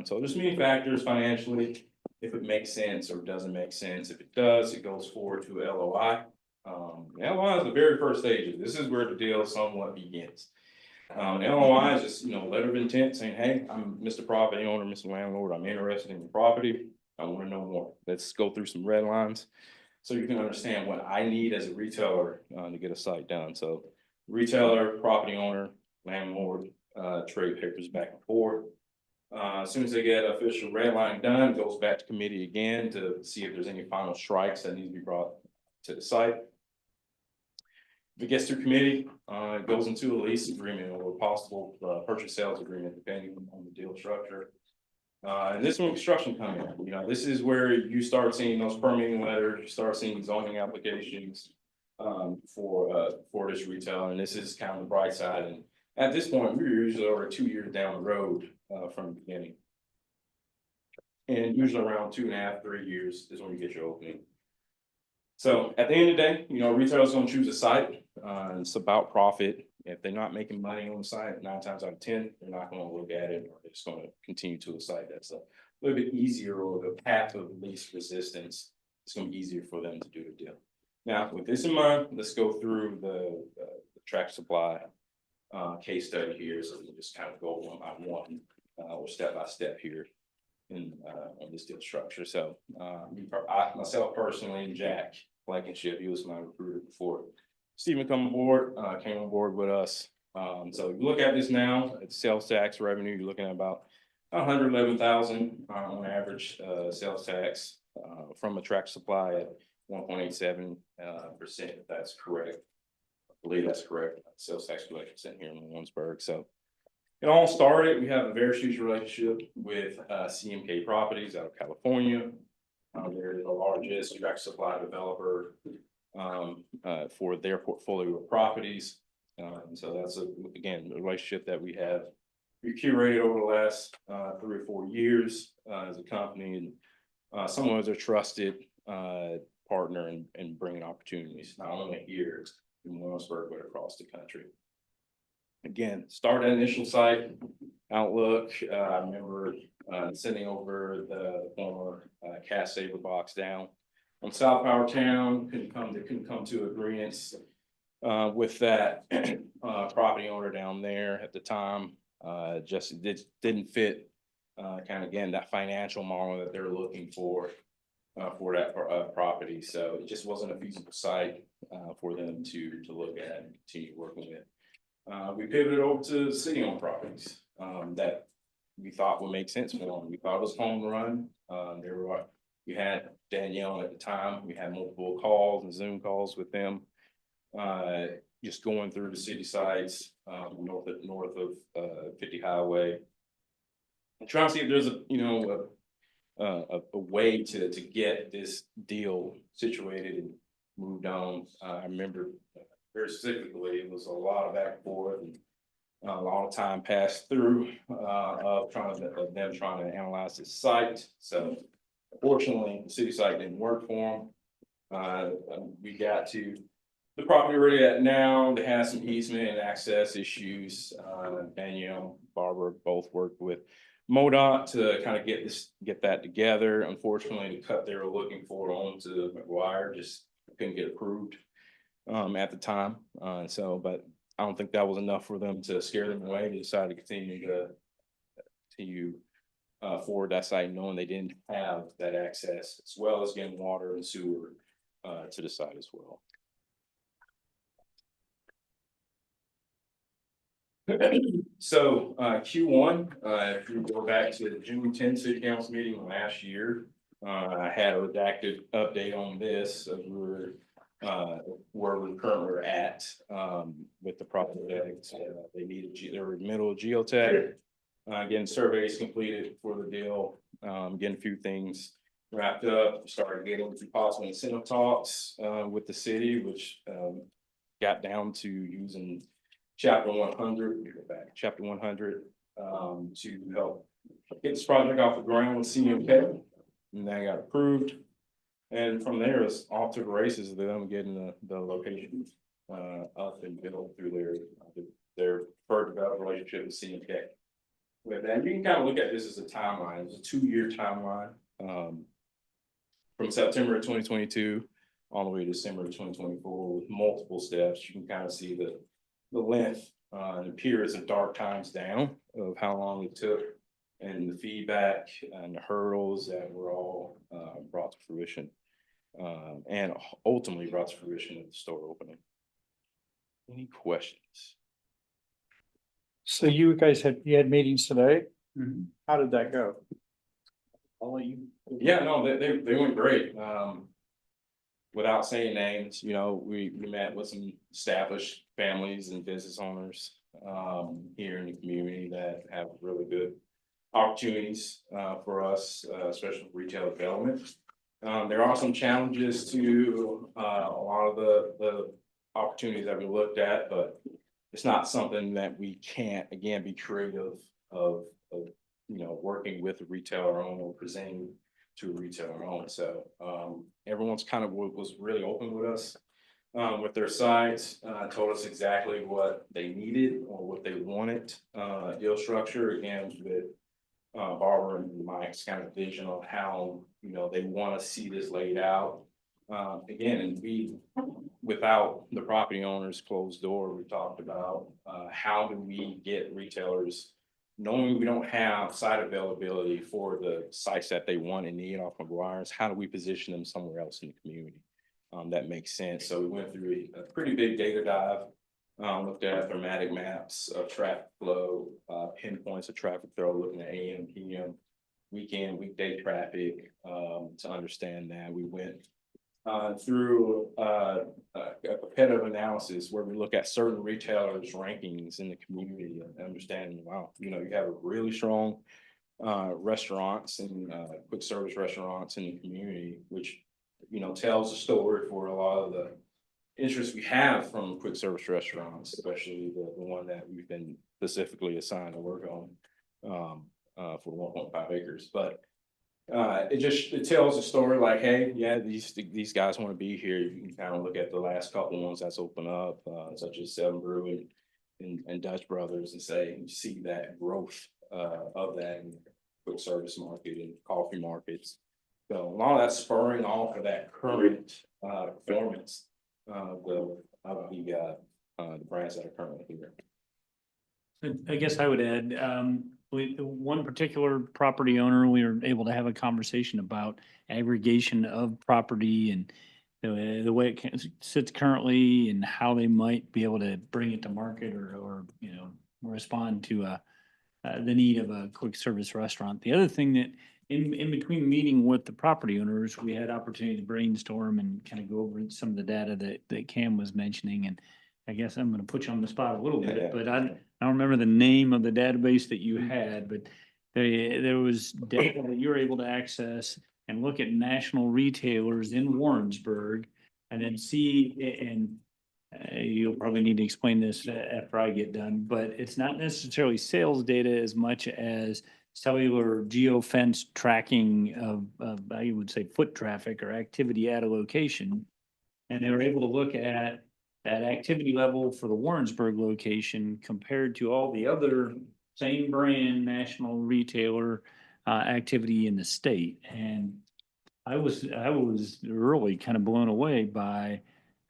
So there's many factors financially, if it makes sense or doesn't make sense. If it does, it goes forward to a LOI. LOI is the very first stage. This is where the deal somewhat begins. LOI is just, letter of intent saying, hey, I'm Mr. Property Owner, Mr. Landlord, I'm interested in the property. I want to know more. Let's go through some red lines so you can understand what I need as a retailer to get a site done. So retailer, property owner, landlord, trade papers back and forth. As soon as they get official red line done, it goes back to committee again to see if there's any final strikes that need to be brought to the site. If it gets through committee, it goes into a lease agreement or a possible purchase sales agreement, depending on the deal structure. And this is when construction comes in, you know, this is where you start seeing those permitting letters, you start seeing zoning applications for this retail, and this is kind of the bright side. And at this point, we're usually over 2 years down the road from the beginning. And usually around 2.5, 3 years is when you get your opening. So at the end of the day, you know, retailers gonna choose a site. It's about profit. If they're not making money on the site, 9 times out of 10, they're not gonna look at it, or they're just gonna continue to a site that's a little bit easier, or the path of least resistance. It's gonna be easier for them to do the deal. Now, with this in mind, let's go through the Tractor Supply case study here. So we'll just kind of go one by one, or step by step here in on this deal structure. So I myself personally, and Jack Blankenship, he was my recruiter before Stephen came on board with us. So if you look at this now, it's sales tax revenue, you're looking at about 111,000 on average sales tax from a Tractor Supply at 1.87%, if that's correct. I believe that's correct. Sales tax collection here in Warrensburg. So it all started, we have a very huge relationship with CMK Properties out of California. They're the largest Tractor Supply developer for their portfolio of properties. So that's again, a relationship that we curated over the last 3 or 4 years as a company, and someone who's a trusted partner in bringing opportunities, not only here in Warrensburg, but across the country. Again, start at initial site outlook. I remember sending over the former Cash Saver box down on South Power Town. They couldn't come to agreements with that property owner down there at the time. Just didn't fit kind of, again, that financial model that they're looking for that property. So it just wasn't a feasible site for them to look at and continue working with. We pivoted over to city-owned properties that we thought would make sense for them. We thought it was home run. We had Danielle at the time. We had multiple calls and Zoom calls with them, just going through the city sites north of 50 Highway, and trying to see if there's a way to get this deal situated and moved on. I remember very specifically, it was a lot of back and forth, and a lot of time passed through of them trying to analyze this site. So unfortunately, the city site didn't work for them. We got to the property we're at now. They had some easement and access issues. Danielle, Barbara both worked with MoDOT to kind of get that together. Unfortunately, the cut they were looking for onto McGuire just couldn't get approved at the time. But I don't think that was enough for them to scare them away. They decided to continue forward that site, knowing they didn't have that access, as well as getting water and sewer to the site as well. So Q1, if you go back to the June 10th City Council meeting last year, I had a redacted update on this of where we currently are at with the project. They were in the middle of geotech, getting surveys completed for the deal, getting a few things wrapped up, started getting to possible incentive talks with the city, which got down to using Chapter 100, Chapter 100 to help get this project off the ground with CMK, and that got approved. And from there, it's off to the races of them getting the location up and built through their preferred development relationship with CMK. With that, you can kind of look at this as a timeline. It's a 2-year timeline from September of 2022 all the way to December of 2024 with multiple steps. You can kind of see the length and the periods of dark times down of how long it took, and the feedback and the hurdles that were all brought to fruition, and ultimately brought to fruition at the store opening. Any questions? So you guys had meetings today? How did that go? Yeah, no, they went great. without saying names, we met with some established families and business owners here in the community that have really good opportunities for us, especially retail development. There are some challenges to a lot of the opportunities that we looked at, but it's not something that we can't, again, be creative of working with a retailer owner or presenting to a retailer owner. So everyone's kind of was really open with us with their sites, told us exactly what they needed or what they wanted. Deal structure, again, with Barbara and Mike's kind of vision of how, they want to see this laid out. Again, and without the property owner's closed door, we talked about how do we get retailers, knowing we don't have site availability for the sites that they want and need off McGuire's, how do we position them somewhere else in the community? That makes sense. So we went through a pretty big data dive, looked at thematic maps of traffic flow, pinpoints of traffic flow, looking at AM, PM, weekend, weekday traffic, to understand that. We went through a competitive analysis where we look at certain retailers' rankings in the community and understanding, wow, you have really strong restaurants and quick service restaurants in the community, which, tells a story for a lot of the interest we have from quick service restaurants, especially the one that we've been specifically assigned to work on for 1.5 acres. But it tells a story like, hey, yeah, these guys want to be here. You can kind of look at the last couple ones that's opened up, such as Seven Brew and Dutch Brothers, and see that growth of that in the quick service market and coffee markets. So a lot of that's spurring off of that current performance of the brands that are currently here. I guess I would add, one particular property owner, we were able to have a conversation about aggregation of property and the way it sits currently and how they might be able to bring it to market or respond to the need of a quick service restaurant. The other thing that in between meeting with the property owners, we had opportunity to brainstorm and kind of go over some of the data that Cam was mentioning. And I guess I'm going to put you on the spot a little bit, but I don't remember the name of the database that you had, but there was data that you were able to access and look at national retailers in Warrensburg and then see, and you'll probably need to explain this after I get done, but it's not necessarily sales data as much as cellular geofence tracking of I would say foot traffic or activity at a location. And they were able to look at that activity level for the Warrensburg location compared to all the other same brand national retailer activity in the state. And I was really kind of blown away by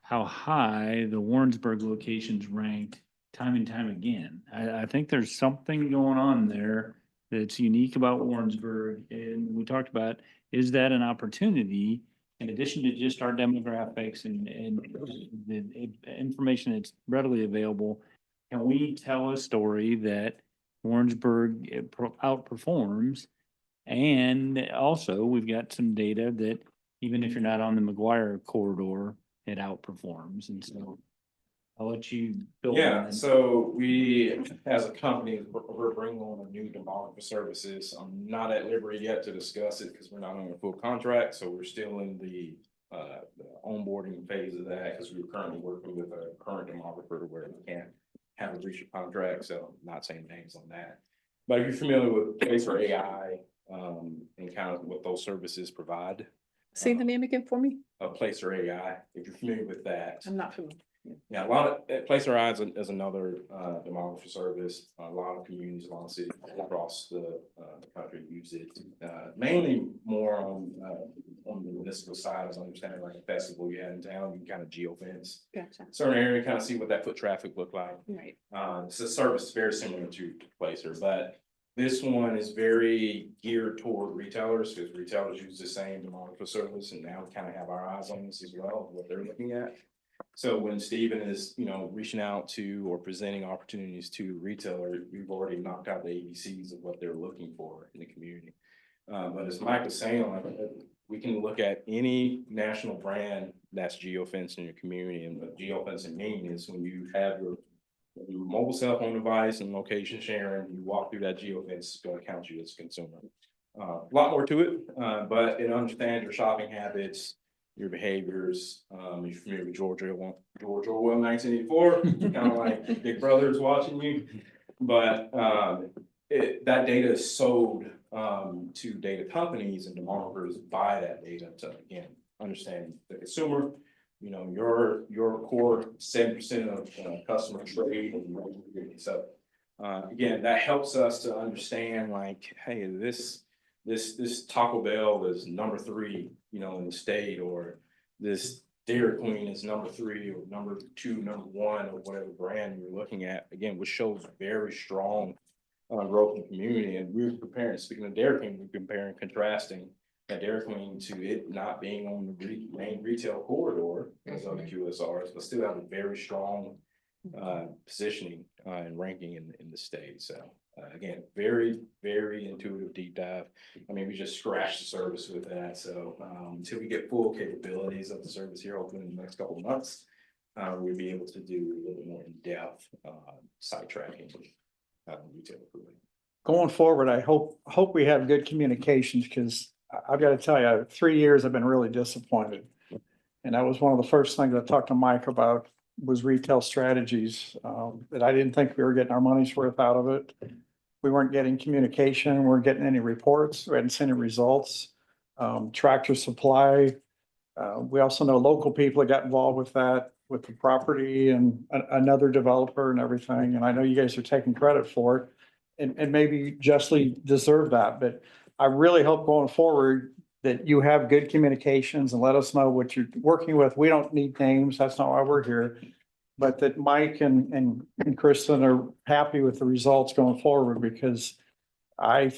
how high the Warrensburg locations ranked time and time again. I think there's something going on there that's unique about Warrensburg. And we talked about, is that an opportunity in addition to just our demographics and the information that's readily available? Can we tell a story that Warrensburg outperforms? And also we've got some data that even if you're not on the McGuire corridor, it outperforms. And so I'll let you build on Yeah, that. so we, as a company, we're bringing on a new demographic services. I'm not at liberty yet to discuss it because we're not on a full contract, so we're still in the onboarding phase of that because we're currently working with a current demographer where we can't have a breach of contract, so I'm not saying names on that. But if you're familiar with Placer AI and kind of what those services provide. Say the name again for me. Placer AI, if you're familiar with that. I'm not familiar. Yeah, a lot of Placer AI is another demography service. A lot of communities, a lot of cities across the country use it. Mainly more on the municipal side, as I understand it, like a festival you had in town, you can kind of geofence Gotcha. certain area, kind of see what that foot traffic looked like. Right. It's a service very similar to Placer, but this one is very geared toward retailers because retailers use the same demography service, and now we kind of have our eyes on this as well, what they're looking at. So when Stephen is, reaching out to or presenting opportunities to retailers, we've already knocked out the ABCs of what they're looking for in the community. But as Mike was saying, like we can look at any national brand that's geofenced in your community, and what geofencing means is when you have your mobile cell phone device and location sharing, you walk through that geofence, it's going to count you as a consumer. A lot more to it, but it understands your shopping habits, your behaviors. You're familiar with George Orwell 1984, kind of like Big Brother's watching you. But that data is sold to data companies, and developers buy that data to, again, understand the consumer. You know, your core 7% of customer trade. And so again, that helps us to understand, like, hey, this Taco Bell is number 3, you know, in the state, or this Dairy Queen is number 3 or number 2, number 1, or whatever brand you're looking at, again, which shows very strong growth in the community. And we're comparing, speaking of Dairy Queen, we're comparing, contrasting that Dairy Queen to it not being on the main retail corridor as other QSRs, but still have a very strong positioning and ranking in the state. So again, very, very intuitive deep dive. I mean, we just scratched the surface with that. So until we get full capabilities of the service here, hopefully in the next couple of months, we'll be able to do a little more in-depth site tracking retail improvement. Going forward, I hope we have good communications, because I've got to tell you, 3 years I've been really disappointed. And that was one of the first things I talked to Mike about, was retail strategies, that I didn't think we were getting our money's worth out of it. We weren't getting communication, we weren't getting any reports, we hadn't seen any results. Tractor Supply, we also know local people that got involved with that, with the property, and another developer and everything. And I know you guys are taking credit for it, and maybe justly deserve that, but I really hope going forward that you have good communications and let us know what you're working with. We don't need names, that's not why we're here. But that Mike and Kristen are happy with the results going forward, because I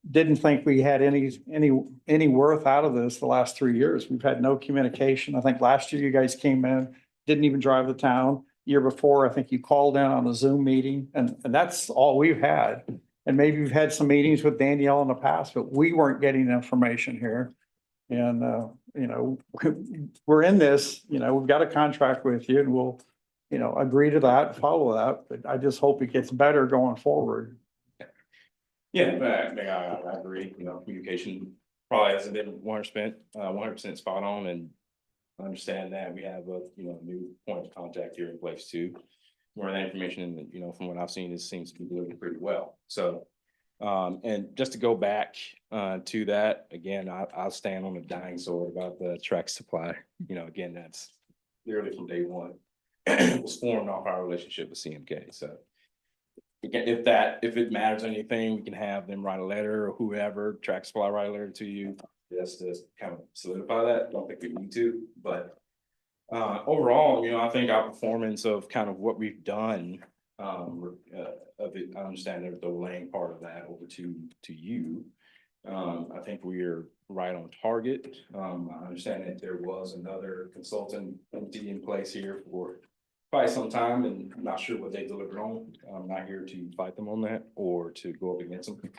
didn't think we had any worth out of this the last 3 years. We've had no communication. I think last year you guys came in, didn't even drive the town. Year before, I think you called in on a Zoom meeting, and that's all we've had. And maybe you've had some meetings with Danielle in the past, but we weren't getting information here. And, you know, we're in this, you know, we've got a contract with you, and we'll, you know, agree to that, follow that, but I just hope it gets better going forward. Yeah, I agree. You know, communication probably hasn't been 100% spot on, and I understand that we have a, you know, new point of contact here in place too, where that information, you know, from what I've seen, it seems to be delivering pretty well. So, and just to go back to that again, I'll stand on the dying sword about the Tractor Supply. You know, again, that's literally from day one. It was formed off our relationship with CMK. So again, if it matters anything, we can have them write a letter, or whoever, Tractor Supply, write a letter to you. Just to kind of solidify that. I don't think we need to, but overall, you know, I think our performance of kind of what we've done of it, I understand the laying part of that over to you. I think we're right on target. I understand that there was another consultant entity in place here for quite some time, and I'm not sure what they delivered on. I'm not here to fight them on that or to go up against them.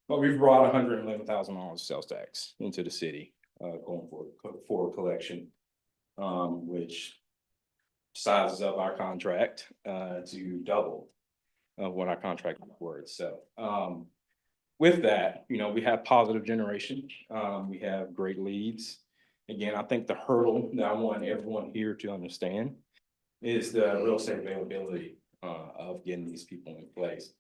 But we've brought $111,000 sales tax into the city going for collection, which sizes up our contract to double what our contract was worth. So with that, you know, we have positive generation. We have great leads. Again, I think the hurdle that I want everyone here to understand is the real estate availability of getting these people in place.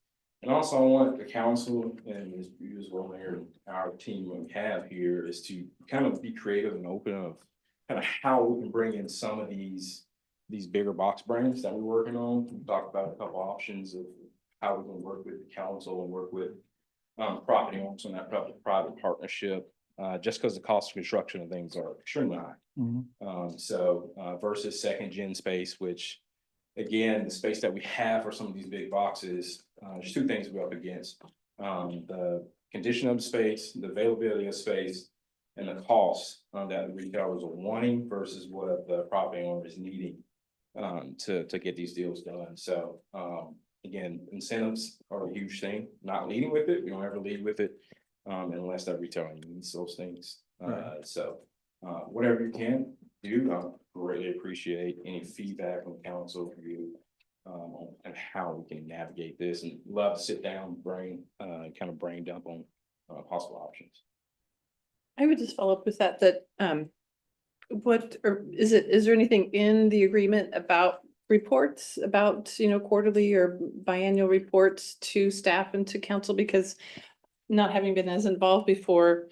And also I want the council and you as well, Mayor, our team that we have here is to kind of be creative and open of kind of how we can bring in some of these bigger box brands that we're working on. We talked about a couple options of how we can work with the council and work with property owners on that public-private partnership, just because the cost of construction and things are extremely high. Mm-hmm. Versus second gen space, which again, the space that we have for some of these big boxes, there's two things we're up against. The condition of the space, the availability of space, and the cost that the retailers are wanting versus what the property owner is needing to get these deals done. So again, incentives are a huge thing. Not leading with it, we don't ever lead with it unless that retailer needs those things. Right. So, whatever you can do, I greatly appreciate any feedback from council view on how we can navigate this, and love to sit down, kind of brain dump on possible options. I would just follow up with that, what, or is there anything in the agreement about reports, about, quarterly or biannual reports to staff and to council? Because not having been as involved before,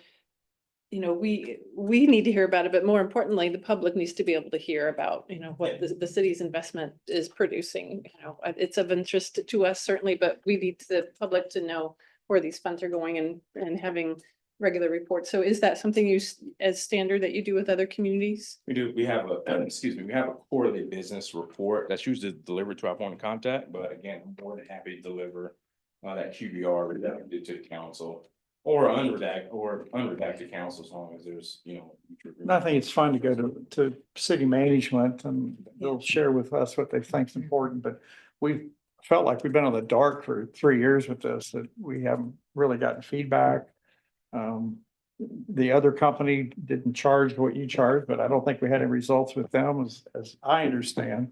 we need to hear about it, but more importantly, the public needs to be able to hear about, what the city's investment is producing. It's of interest to us certainly, but we need the public to know where these funds are going and having regular reports. So is that something as standard that you do with other communities? We do, we have we have a quarterly business report that's usually delivered to our point of contact, but again, I'm more than happy to deliver that QBR redacted to the council or unredacted council, as long as there's, I think it's fun to go to city management and they'll share with us what they think's important, but we felt like we've been in the dark for 3 years with this, that we haven't really gotten feedback. The other company didn't charge what you charged, but I don't think we had any results with them as I understand.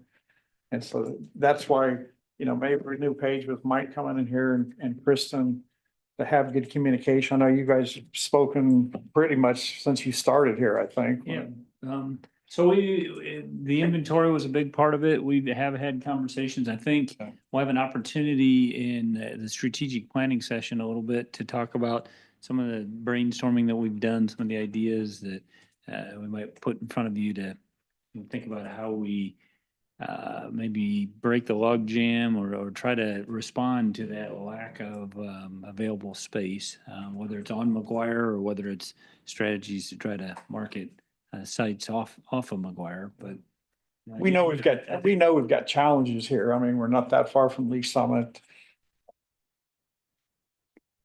And so that's why, maybe a new page with Mike coming in here and Kristen to have good communication. I know you guys have spoken pretty much since you started here, I think. Yeah. So the inventory was a big part of it. We have had conversations. I think we'll have an opportunity in the strategic planning session a little bit to talk about some of the brainstorming that we've done, some of the ideas that we might put in front of you to think about how we maybe break the log jam or try to respond to that lack of available space, whether it's on McGuire or whether it's strategies to try to market sites off of McGuire. But we know we've got challenges here. I mean, we're not that far from Lee Summit.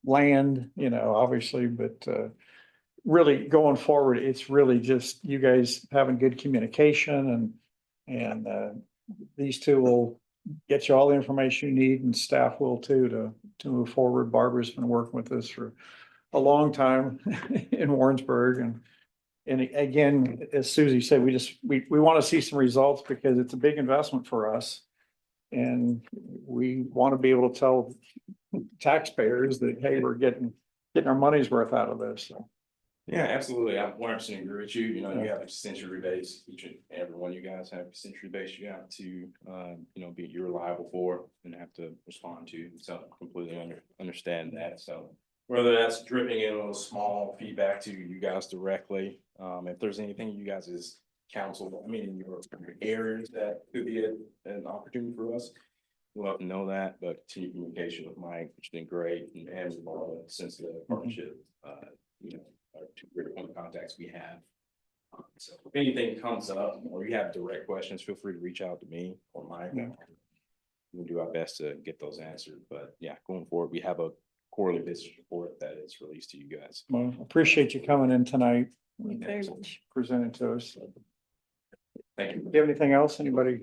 Land, obviously, but really going forward, it's really just you guys having good communication and these two will get you all the information you need, and staff will too to move forward. Barbara's been working with us for a long time in Warrensburg, and again, as Susie said, we want to see some results because it's a big investment for us, and we want to be able to tell taxpayers that, hey, we're getting our money's worth out of this. So. Yeah, absolutely. I 100% agree with you. You have a century base. Each and every one of you guys have a century base you have to, you're reliable for and have to respond to. So I completely understand that. So whether that's dripping in a little small feedback to you guys directly, if there's anything you guys as council, in your areas that could be an opportunity for us, we'll have to know that, but continue communication with Mike, which has been great, and with all since the partnership, our two great point of contacts we have. So if anything comes up or you have direct questions, feel free to reach out to me or Mike. We'll do our best to get those answered. But yeah, going forward, we have a quarterly business report that is released to you guys. Well, appreciate you coming in tonight. Thank you very much. Presenting to us. Thank you. Do you have anything else? Anybody?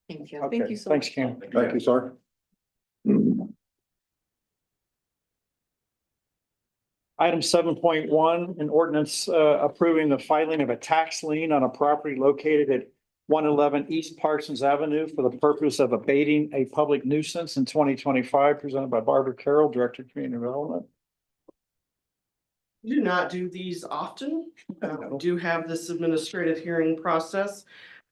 Thank you. Okay. Thank you so Thanks, much. Cam. Thank you, sir. Item 7.1, an ordinance approving the filing of a tax lien on a property located at 111 East Parsons Avenue for the purpose of abating a public nuisance in 2025, presented by Barbara Carroll, Director of Community Development. We do not do these often. We do have this administrative hearing process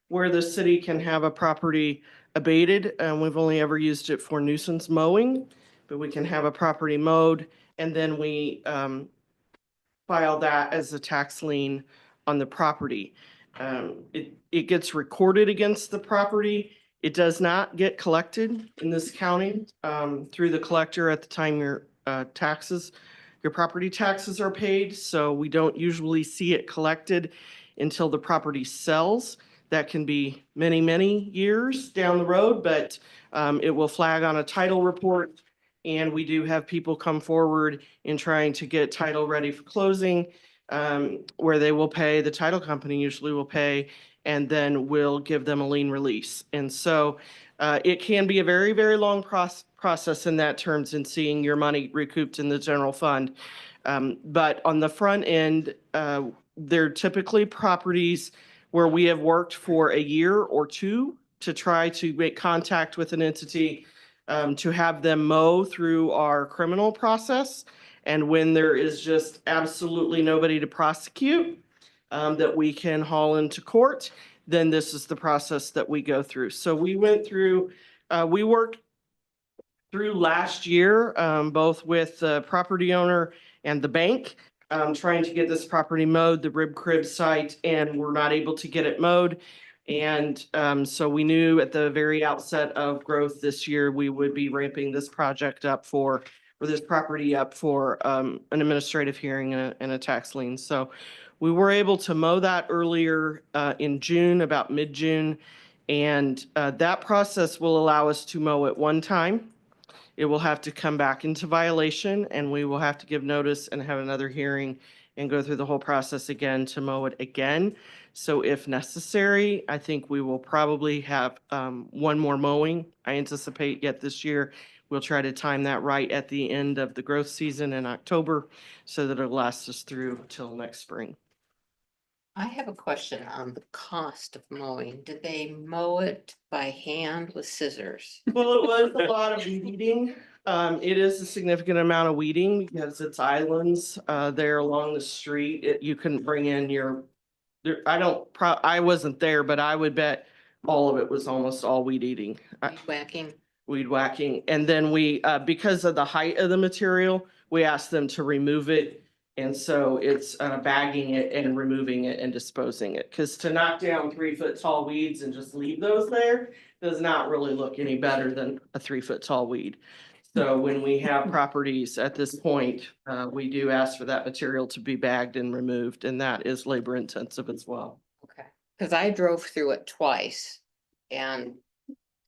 where the city can have a property abated. We've only ever used it for nuisance mowing, but we can have a property mowed and then we file that as a tax lien on the property. It gets recorded against the property. It does not get collected in this county through the collector at the time your property taxes are paid. So we don't usually see it collected until the property sells. That can be many, many years down the road, but it will flag on a title report. And we do have people come forward in trying to get title ready for closing, where they will pay, the title company usually will pay, and then we'll give them a lien release. And so it can be a very, very long process in that terms in seeing your money recouped in the general fund. But on the front end, they're typically properties where we have worked for a year or two to try to make contact with an entity, to have them mow through our criminal process. And when there is just absolutely nobody to prosecute, that we can haul into court, then this is the process that we go through. So we went through, we worked through last year, both with the property owner and the bank, trying to get this property mowed, the rib crib site, and we're not able to get it mowed. And so we knew at the very outset of growth this year, we would be ramping this project up for this property up for an administrative hearing and a tax lien. So we were able to mow that earlier in June, about mid-June. And that process will allow us to mow it one time. It will have to come back into violation, and we will have to give notice and have another hearing and go through the whole process again to mow it again. So if necessary, I think we will probably have one more mowing. I anticipate yet this year. We'll try to time that right at the end of the growth season in October so that it'll last us through till next spring. I have a question on the cost of mowing. Did they mow it by hand with scissors? Well, it was a lot of weeding. It is a significant amount of weeding because it's islands there along the street. You can bring in your, I wasn't there, but I would bet all of it was almost all weed eating. Whacking? Weed whacking. And then we, because of the height of the material, we asked them to remove it. And so it's bagging it and removing it and disposing it. Because to knock down 3 foot tall weeds and just leave those there does not really look any better than a 3 foot tall weed. So when we have properties at this point, we do ask for that material to be bagged and removed, and that is labor intensive as well. Okay, because I drove through it twice and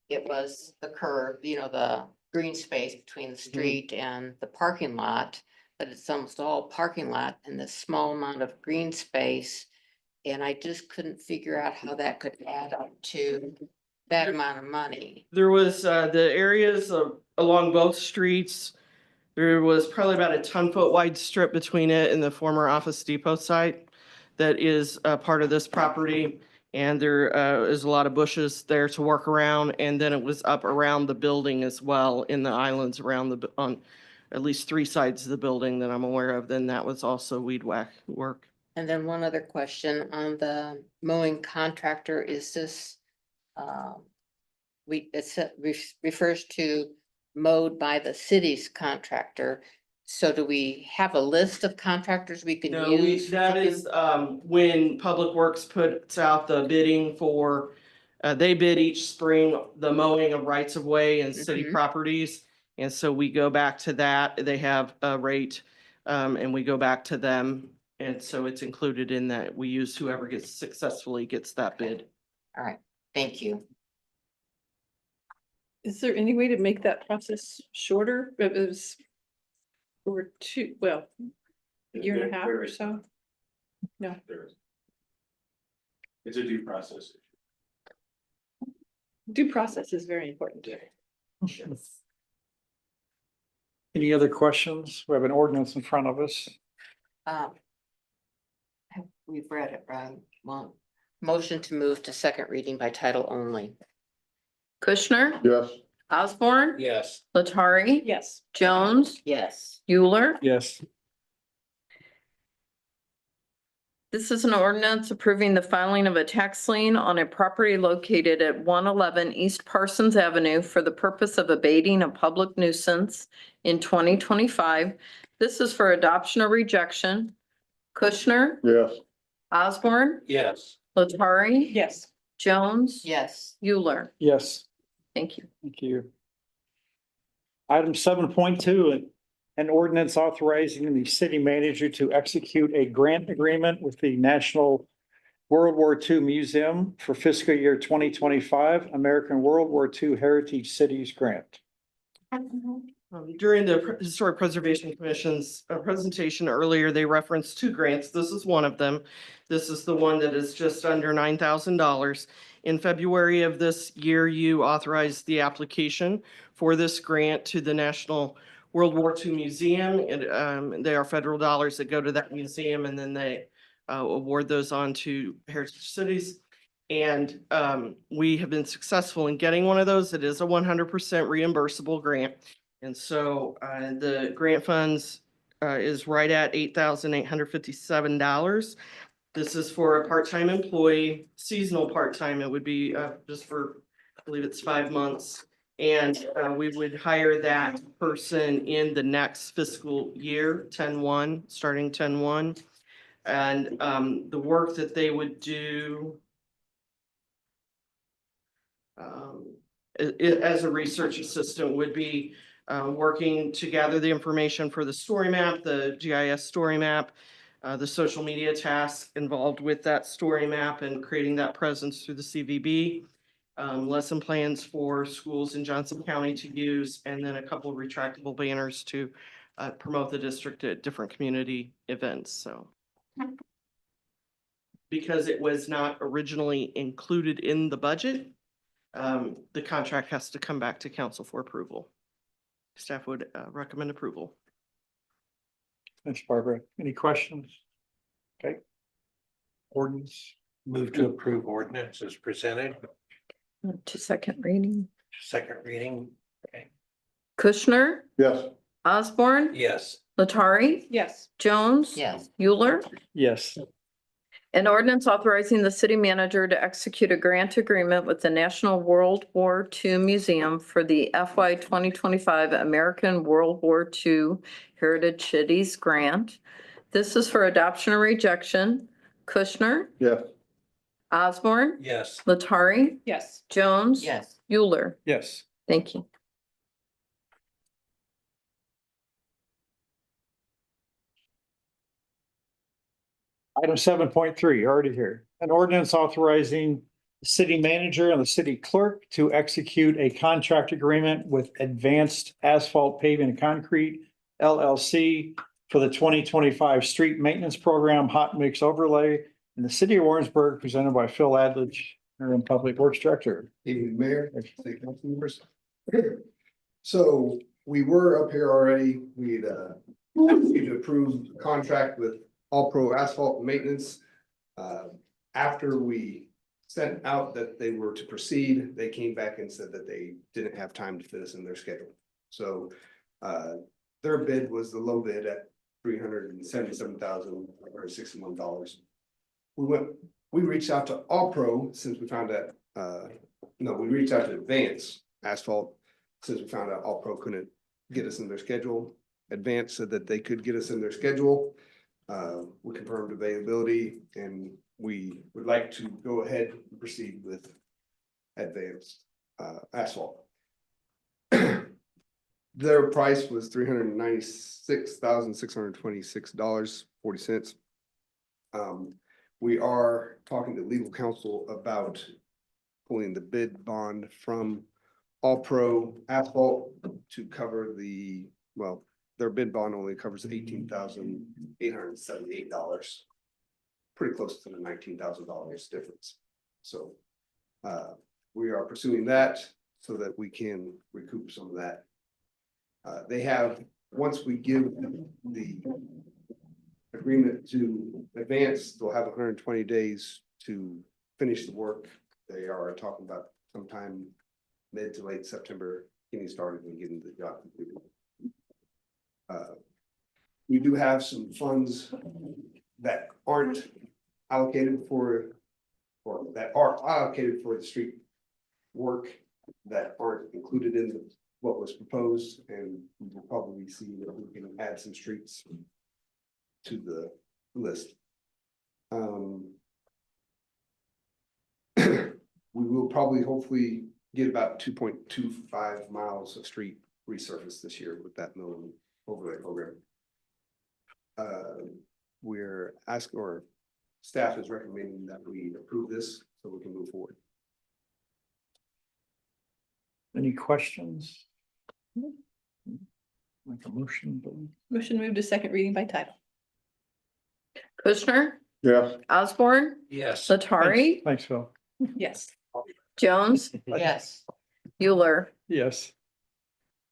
it was the curve, the green space between the street and the parking lot. But it's almost all parking lot and this small amount of green space. And I just couldn't figure out how that could add up to that amount of money. There was the areas along both streets. There was probably about a 10-foot wide strip between it and the former Office Depot site that is part of this property. And there is a lot of bushes there to work around. And then it was up around the building as well in the islands around on at least 3 sides of the building that I'm aware of. Then that was also weed whack work. And then one other question on the mowing contractor, is this, it refers to mowed by the city's contractor. So do we have a list of contractors we can No, use? that is when Public Works puts out the bidding for, they bid each spring the mowing of rights of way and city properties. And so we go back to that. They have a rate and we go back to them. And so it's included in that. We use whoever successfully gets that bid. All right, thank you. Is there any way to make that process shorter? It was over a year and a half or so? No. There is. It's a due process. Due process is very important. Any other questions? We have an ordinance in front of us. We've read it, right? Well, motion to move to second reading by title only. Kushner, Yes. Osborne, Yes. Latari, Yes. Jones, Yes. Euler. Yes. This is an ordinance approving the filing of a tax lien on a property located at 111 East Parsons Avenue for the purpose of abating a public nuisance in 2025. This is for adoption or rejection. Kushner, Yes. Osborne, Yes. Latari, Yes. Jones, Yes. Euler. Yes. Thank you. Thank you. Item 7.2, an ordinance authorizing the city manager to execute a grant agreement with the National World War II Museum for fiscal year 2025 American World War II Heritage Cities Grant. During the Historic Preservation Commission's presentation earlier, they referenced 2 grants. This is one of them. This is the one that is just under $9,000. In February of this year, you authorized the application for this grant to the National World War II museum. They are federal dollars that go to that museum, and then they award those on to heritage cities. And we have been successful in getting one of those. It is a 100% reimbursable grant. And so the grant funds is right at $8,857. This is for a part-time employee, seasonal part-time. It would be just for, I believe it's 5 months. And we would hire that person in the next fiscal year, 10/1, starting 10/1. And the work that they would do as a research assistant would be working to gather the information for the story map, the GIS story map, the social media tasks involved with that story map and creating that presence through the CVB, lesson plans for schools in Johnson County to use, and then a couple of retractable banners to promote the district at different community events. So because it was not originally included in the budget, the contract has to come back to council for approval. Staff would recommend approval. Thanks, Barbara. Any questions? Okay. Ordinance. Move to approve ordinance as presented. To second reading. Second reading. Okay. Kushner, Yes. Osborne, Yes. Latari, Yes. Jones. Yes. Euler. Yes. An ordinance authorizing the city manager to execute a grant agreement with the National World War II Museum for the FY 2025 American World War II Heritage Cities Grant. This is for adoption or rejection. Kushner, Yes. Osborne, Yes. Latari, Yes. Jones. Yes. Euler. Yes. Thank you. Item 7.3, already here. An ordinance authorizing the city manager and the city clerk to execute a contract agreement with Advanced Asphalt Paving and Concrete LLC for the 2025 street maintenance program hot mix overlay in the city of Warrensburg, presented by Phil Adledge, our Public Works Director. Evening, Mayor, City Council members. So we were up here already. We'd approved a contract with All Pro Asphalt Maintenance. After we sent out that they were to proceed, they came back and said that they didn't have time to fit us in their schedule. So their bid was the low bid at $377,161. We reached out to All Pro since we found out, we reached out to Advance Asphalt since we found out All Pro couldn't get us in their schedule. Advance said that they could get us in their schedule. We confirmed availability and we would like to go ahead and proceed with Advanced Asphalt. Their price was $396,626.40. We are talking to legal counsel about pulling the bid bond from All Pro Asphalt to cover their bid bond only covers $18,878. Pretty close to the $19,000 difference. So we are pursuing that so that we can recoup some of that. They have, once we give the agreement to Advance, they'll have 120 days to finish the work. They are talking about sometime mid to late September getting started and getting the job completed. We do have some funds that aren't allocated or that are allocated for the street work that aren't included in what was proposed, and we will probably see that we can add some streets to the list. We will probably hopefully get about 2.25 miles of street resurfaced this year with that mill overlay program. We're asking, or staff is recommending that we approve this so we can move forward. Any questions? Make a motion, please. Motion moved to second reading by title. Kushner, Yes. Osborne, Yes. Latari, Thanks, Phil. Yes. Jones, Yes. Euler. Yes.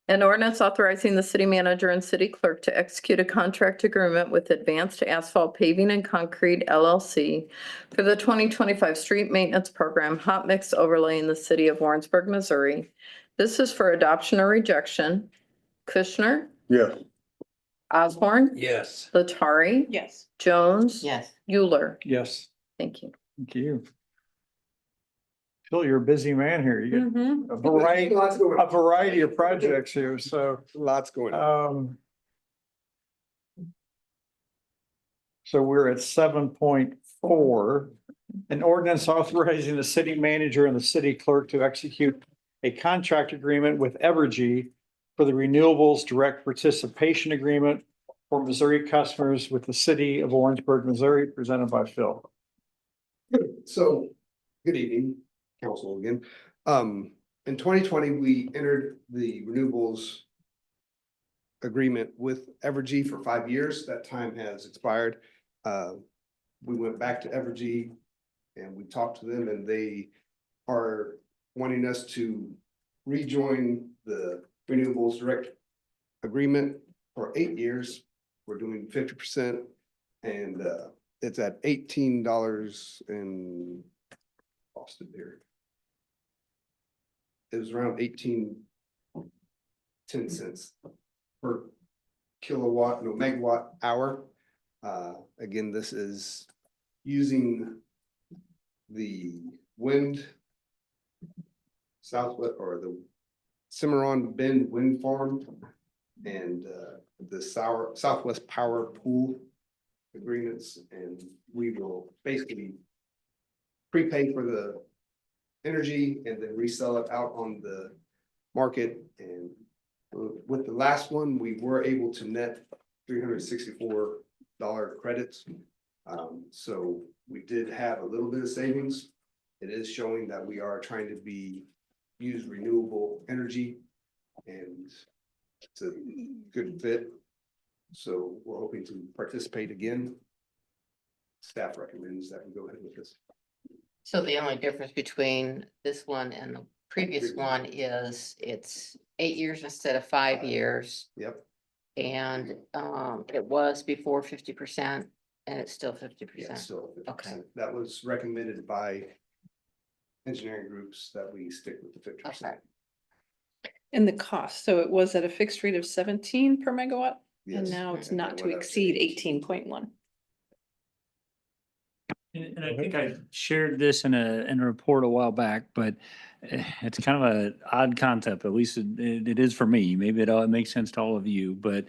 An ordinance authorizing the city manager and city clerk to execute a contract agreement with Advanced Asphalt Paving and Concrete LLC for the 2025 street maintenance program hot mix overlay in the city of Warrensburg, Missouri. This is for adoption or rejection. Kushner, Yes. Osborne, Yes. Latari, Yes. Jones, Yes. Euler. Yes, Thank you. thank you. Phil, you're a busy man here. You Mhm. get Lots going a on. variety of projects here, so, Lots going on. So we're at 7.4. An ordinance authorizing the city manager and the city clerk to execute a contract agreement with Evergy for the renewables direct participation agreement for Missouri customers with the city of Warrensburg, Missouri, presented by Phil. So, good evening, council again. In 2020, we entered the renewables agreement with Evergy for 5 years. That time has expired. We went back to Evergy and we talked to them, and they are wanting us to rejoin the renewables direct agreement for 8 years. We're doing 50%, and it's at $18 and lost it here. It was around 18.10 per kilowatt, no megawatt hour. Again, this is using the wind southwest, or the Cimarron Bend Wind Farm, and the Southwest Power Pool agreements, and we will basically prepay for the energy and then resell it out on the market. And with the last one, we were able to net $364 credits. So we did have a little bit of savings. It is showing that we are trying to use renewable energy, and it's a good fit. So we're hoping to participate again. Staff recommends that we go ahead with this. So the only difference between this one and the previous one is it's 8 years instead of 5 years. Yep. And it was before 50% and it's still 50%. Yeah, still 50%. Okay. That was recommended by engineering groups, that we stick with the 50%. Okay. And the cost, so it was at a fixed rate of 17 per megawatt, and Yes. now it's And not it to went up to exceed 18. 18.1. And I think I shared this in a report a while back, but it's kind of an odd concept, at least it is for me. Maybe it makes sense to all of you, but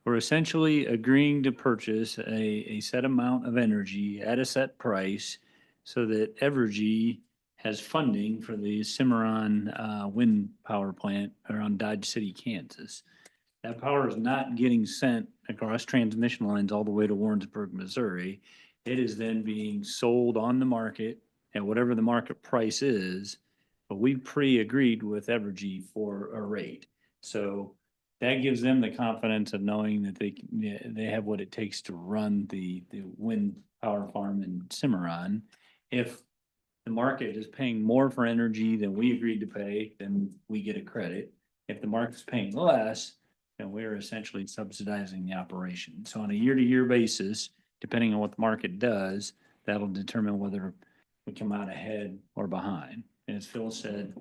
we're essentially agreeing to purchase a set amount of energy at a set price so that Evergy has funding for the Cimarron wind power plant around Dodge City, Kansas. That power is not getting sent across transmission lines all the way to Warrensburg, Missouri. It is then being sold on the market at whatever the market price is, but we pre-agreed with Evergy for a rate. So that gives them the confidence of knowing that they have what it takes to run the wind power farm in Cimarron. If the market is paying more for energy than we agreed to pay, then we get a credit. If the market's paying less, then we're essentially subsidizing the operation. So on a year-to-year basis, depending on what the market does, that'll determine whether we come out ahead or behind. And as Phil said,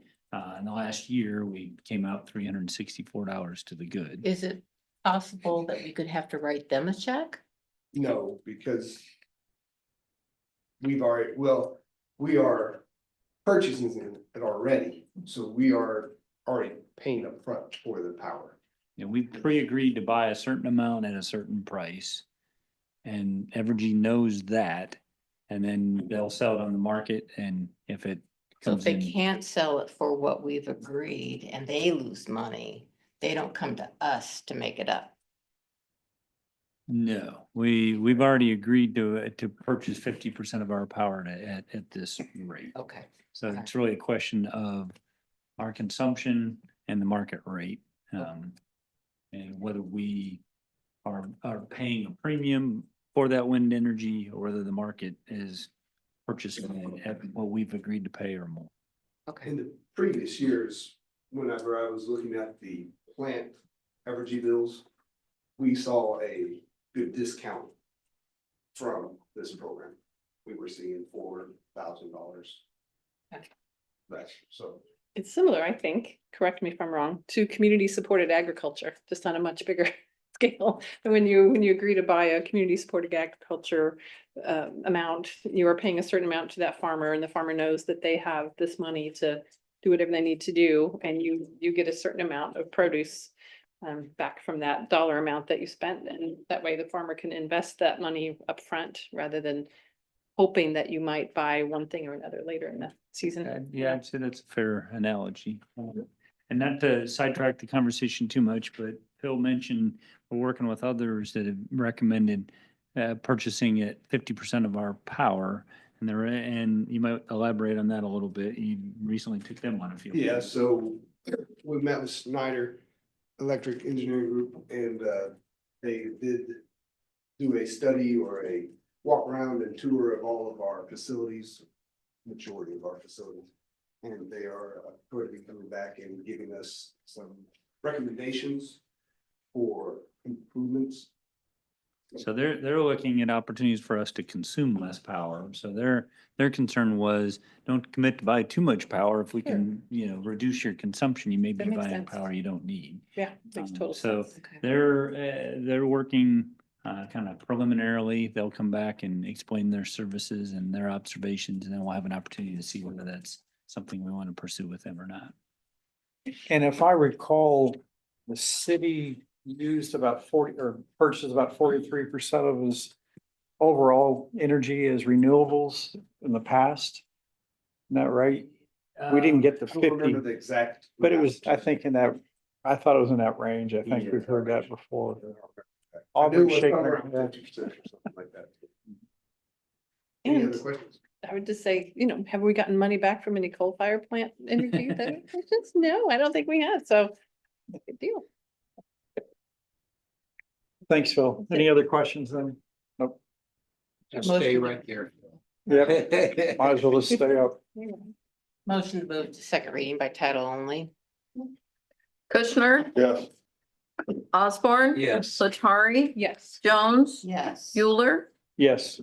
in the last year, we came out $364 to the good. Is it possible that we could have to write them a check? No, because we are purchasing it already, so we are already paying up front for the power. And we pre-agreed to buy a certain amount at a certain price. And Evergy knows that, and then they'll sell it on the market, and if it So if comes they in. can't sell it for what we've agreed and they lose money, they don't come to us to make it up. No, we've already agreed to purchase 50% of our power at this rate. Okay. So Okay. it's really a question of our consumption and the market rate. And whether we are paying a premium for that wind energy, or whether the market is purchasing it at what we've agreed to pay or more. Okay. In the previous years, whenever I was looking at the plant Evergy bills, we saw a good discount from this program. We were seeing $4,000. Okay. That's so. It's similar, I think, correct me if I'm wrong, to community supported agriculture, just on a much bigger scale. And when you agree to buy a community supported agriculture amount, you are paying a certain amount to that farmer, and the farmer knows that they have this money to do whatever they need to do, and you get a certain amount of produce back from that dollar amount that you spent, and that way the farmer can invest that money upfront rather than hoping that you might buy one thing or another later in the season. Yeah, I'd say that's a fair analogy. And not to sidetrack the conversation too much, but Phil mentioned we're working with others that have recommended purchasing at 50% of our power. And you might elaborate on that a little bit. You recently took them on a field. Yeah, so we met with Snyder Electric Engineering Group, and they did do a study or a walk around and tour of all of our facilities, majority of our facilities. And they are going to be coming back and giving us some recommendations for improvements. So they're looking at opportunities for us to consume less power. So their concern was, don't commit to buy too much power. If we can, reduce your consumption, you may be That makes buying sense. power you don't need. Yeah, makes total So sense. they're working kind of preliminarily. They'll come back and explain their services and their observations, and then we'll have an opportunity to see whether that's something we want to pursue with them or not. And if I recall, the city used about 40 or purchased about 43% of his overall energy as renewables in the past. Isn't that right? We didn't get the I don't remember 50, the exact. but it was, I think I thought it was in that range. I think we've heard that before. Aubrey shaking her head. 50% or something like that. Any And other questions? I would just say, have we gotten money back from any coal fire plant energy? No, I don't think we have. So good deal. Thanks, Phil. Any other questions then? Nope. Just stay right there. Yep. Might as well just stay up. Motion to move to second reading by title only. Kushner, Yes. Osborne. Yes. Latari, Yes. Jones, Yes. Euler. Yes.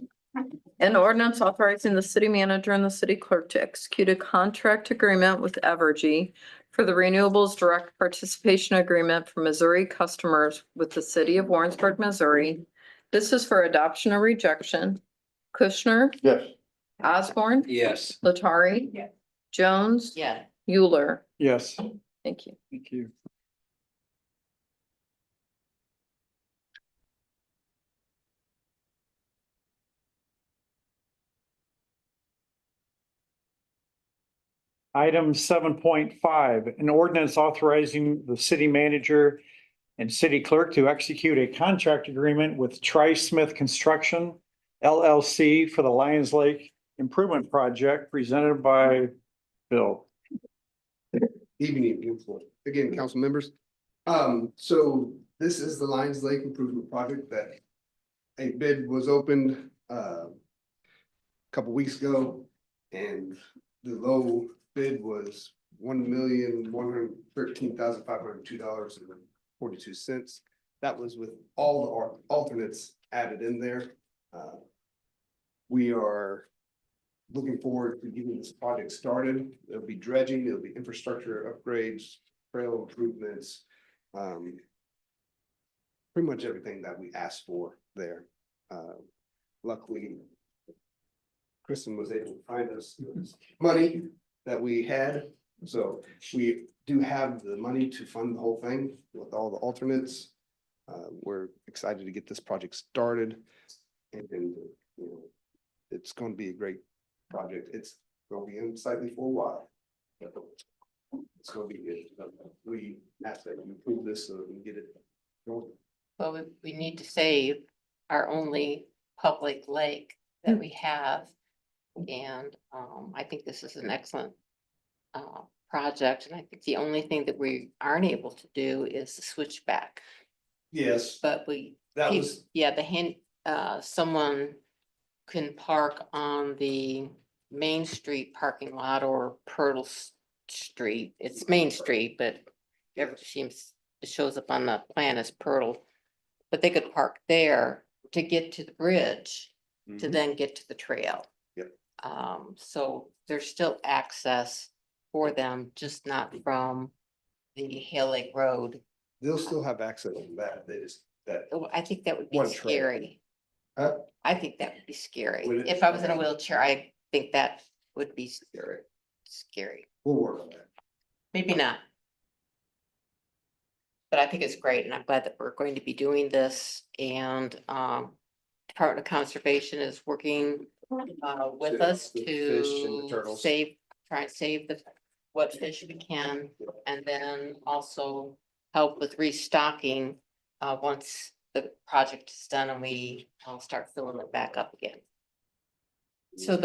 An ordinance authorizing the city manager and the city clerk to execute a contract agreement with Evergy for the renewables direct participation agreement for Missouri customers with the city of Warrensburg, Missouri. This is for adoption or rejection. Kushner, Yes. Osborne, Yes. Latari. Yes. Jones. Yeah. Euler. Yes. Thank you. Thank you. Item 7.5, an ordinance authorizing the city manager and city clerk to execute a contract agreement with Tri-Smith Construction LLC for the Lions Lake Improvement Project presented by Bill. Evening, again, council members. So this is the Lions Lake Improvement Project that a bid was opened a couple weeks ago, and the low bid was $1,113,502.42. That was with all the alternates added in there. We are looking forward to getting this project started. There'll be dredging, there'll be infrastructure upgrades, trail improvements. Pretty much everything that we asked for there. Luckily, Kristen was able to find us money that we had. So we do have the money to fund the whole thing with all the alternates. We're excited to get this project started, and it's going to be a great project. It's going to be unsightly for a while. It's going to be good. We ask that you approve this so that we can get it going. Well, we need to save our only public lake that we have. And I think this is an excellent project. And I think the only thing that we aren't able to do is the switchback. Yes. But someone can park on the Main Street parking lot or Pirtle's street. It's Main Street, but it shows up on the plan as Pearl. But they could park there to get to the bridge, to then get to the trail. Yep. So there's still access for them, just not from the Hill Lake Road. They'll still have access to that. They just, that, Oh, I think that would be One trail. scary. Huh? I think that would be scary. Would it? If I was in a wheelchair, I think that would be scary. we'll work on that. Maybe not. But I think it's great, and I'm glad that we're going to be doing this, and Department of Conservation is working with us The fish and the to turtles. try and save what fish we can, and then also help with restocking once the project is done and we start filling it back up again. So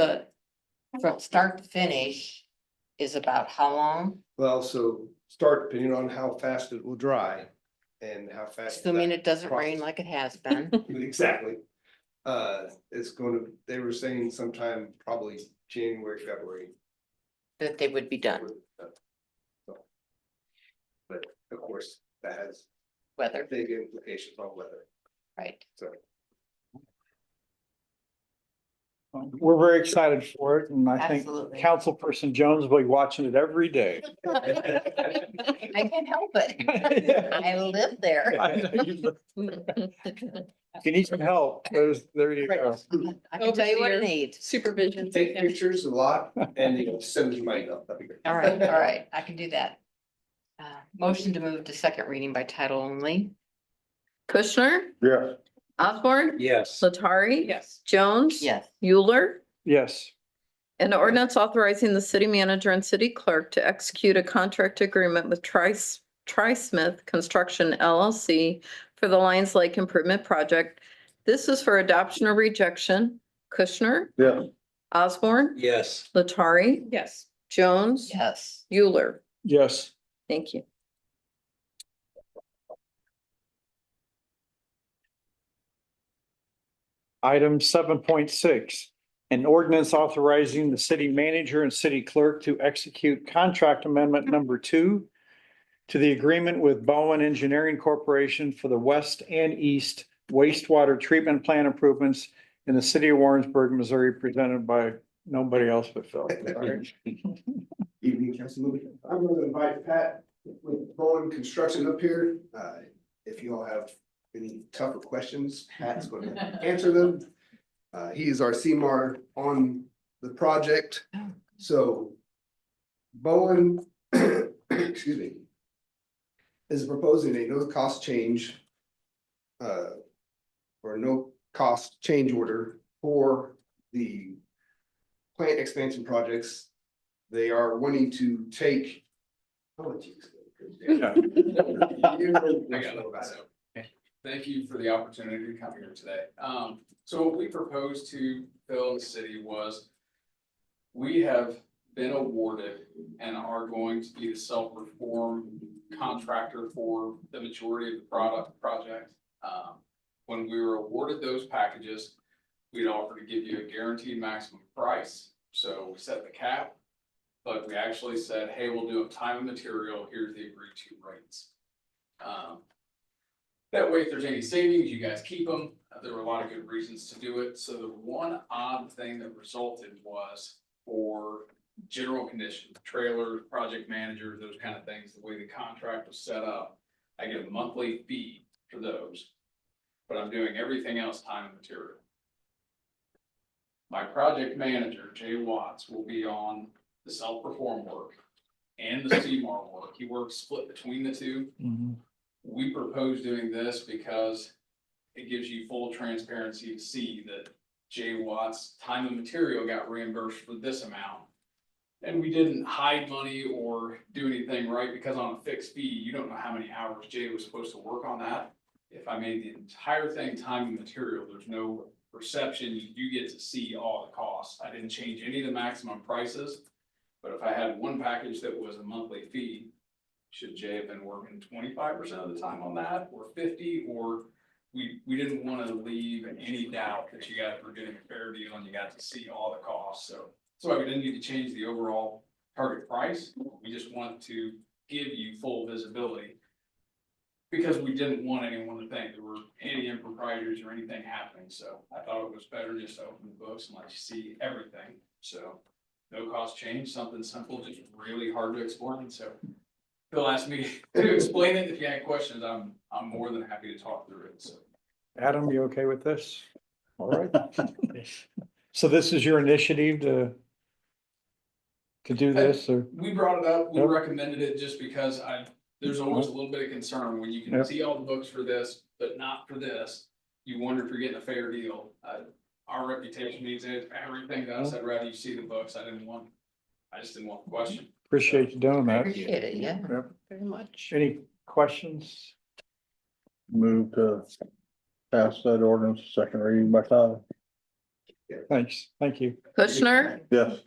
from start to finish is about how long? Well, so start depending on how fast it will dry and how fast. Assuming that it doesn't rain process- like it has been. Exactly. It's going to, they were saying sometime probably January, February. That they would be done. So, but of course, that has Weather, big implications on weather, right? so. We're very excited for it, and I think Absolutely. Councilperson Jones will be watching it every day. I can't help it. I live there. I know you- If you need some help, there you go. I can tell you what it needs. Supervision. Take pictures a lot and you know, send them to my email. That'd be great. All right, I can do that. Motion to move to second reading by title only. Kushner, Yeah. Osborne, Yes. Latari. Yes. Jones. Yes. Euler. Yes, An ordinance authorizing the city manager and city clerk to execute a contract agreement with Tri-Smith Construction LLC for the Lions Lake Improvement Project. This is for adoption or rejection. Kushner, Yeah. Osborne, Yes. Latari, Yes. Jones, Yes. Euler. yes. Thank you. Item 7.6, an ordinance authorizing the city manager and city clerk to execute contract amendment number 2 to the agreement with Bowen Engineering Corporation for the west and east wastewater treatment plant improvements in the city of Warrensburg, Missouri, presented by nobody else but Phil. Evening, Councilman. I'm going to invite Pat with Bowen Construction up here. If you all have any tougher questions, Pat's going to answer them. He is our CMAR on the project. So Bowen, excuse me, is proposing a no cost change or no cost change order for the plant expansion projects. They are wanting to take. Oh, geez. Yeah. Thank you for the opportunity to come here today. So what we proposed to Phil and the city was we have been awarded and are going to be the self-perform contractor for the majority of the project. When we were awarded those packages, we'd offer to give you a guaranteed maximum price. So we set the cap, but we actually said, hey, we'll do a time and material. Here's the agreed to rates. That way, if there's any savings, you guys keep them. There were a lot of good reasons to do it. So the one odd thing that resulted was for general condition, trailers, project managers, those kind of things, the way the contract was set up, I get a monthly fee for those, but I'm doing everything else time and material. My project manager, Jay Watts, will be on the self-perform work and the CMAR work. He works split between the two. We propose doing this because it gives you full transparency to see that Jay Watts' time and material got reimbursed for this amount. And we didn't hide money or do anything, right? Because on a fixed fee, you don't know how many hours Jay was supposed to work on that. If I made the entire thing time and material, there's no perception. You get to see all the costs. I didn't change any of the maximum prices. But if I had one package that was a monthly fee, should Jay have been working 25% of the time on that, or 50, or we didn't want to leave any doubt that you guys were getting a fair deal and you got to see all the costs. So we didn't need to change the overall target price. We just want to give you full visibility. Because we didn't want anyone to think there were any improprieties or anything happening, so I thought it was better just to open the books and let you see everything, so. No cost change, something simple, just really hard to explain, so. Phil asked me to explain it, if you had questions, I'm more than happy to talk through it, so. Adam, you okay with this? All right. So this is your initiative to do this, or? We brought it up, we Yep. recommended it just because there's always a little bit of concern when you can Yep. see all the books for this, but not for this. You wonder if you're getting a fair deal. Our reputation means it, everything to us, I'd rather you see the books, I just didn't want the question. Appreciate you doing that. Appreciate it, yeah. Yep. Very much. Any questions? Move to pass that ordinance, second reading by title. Thanks, thank you. Kushner, Yes.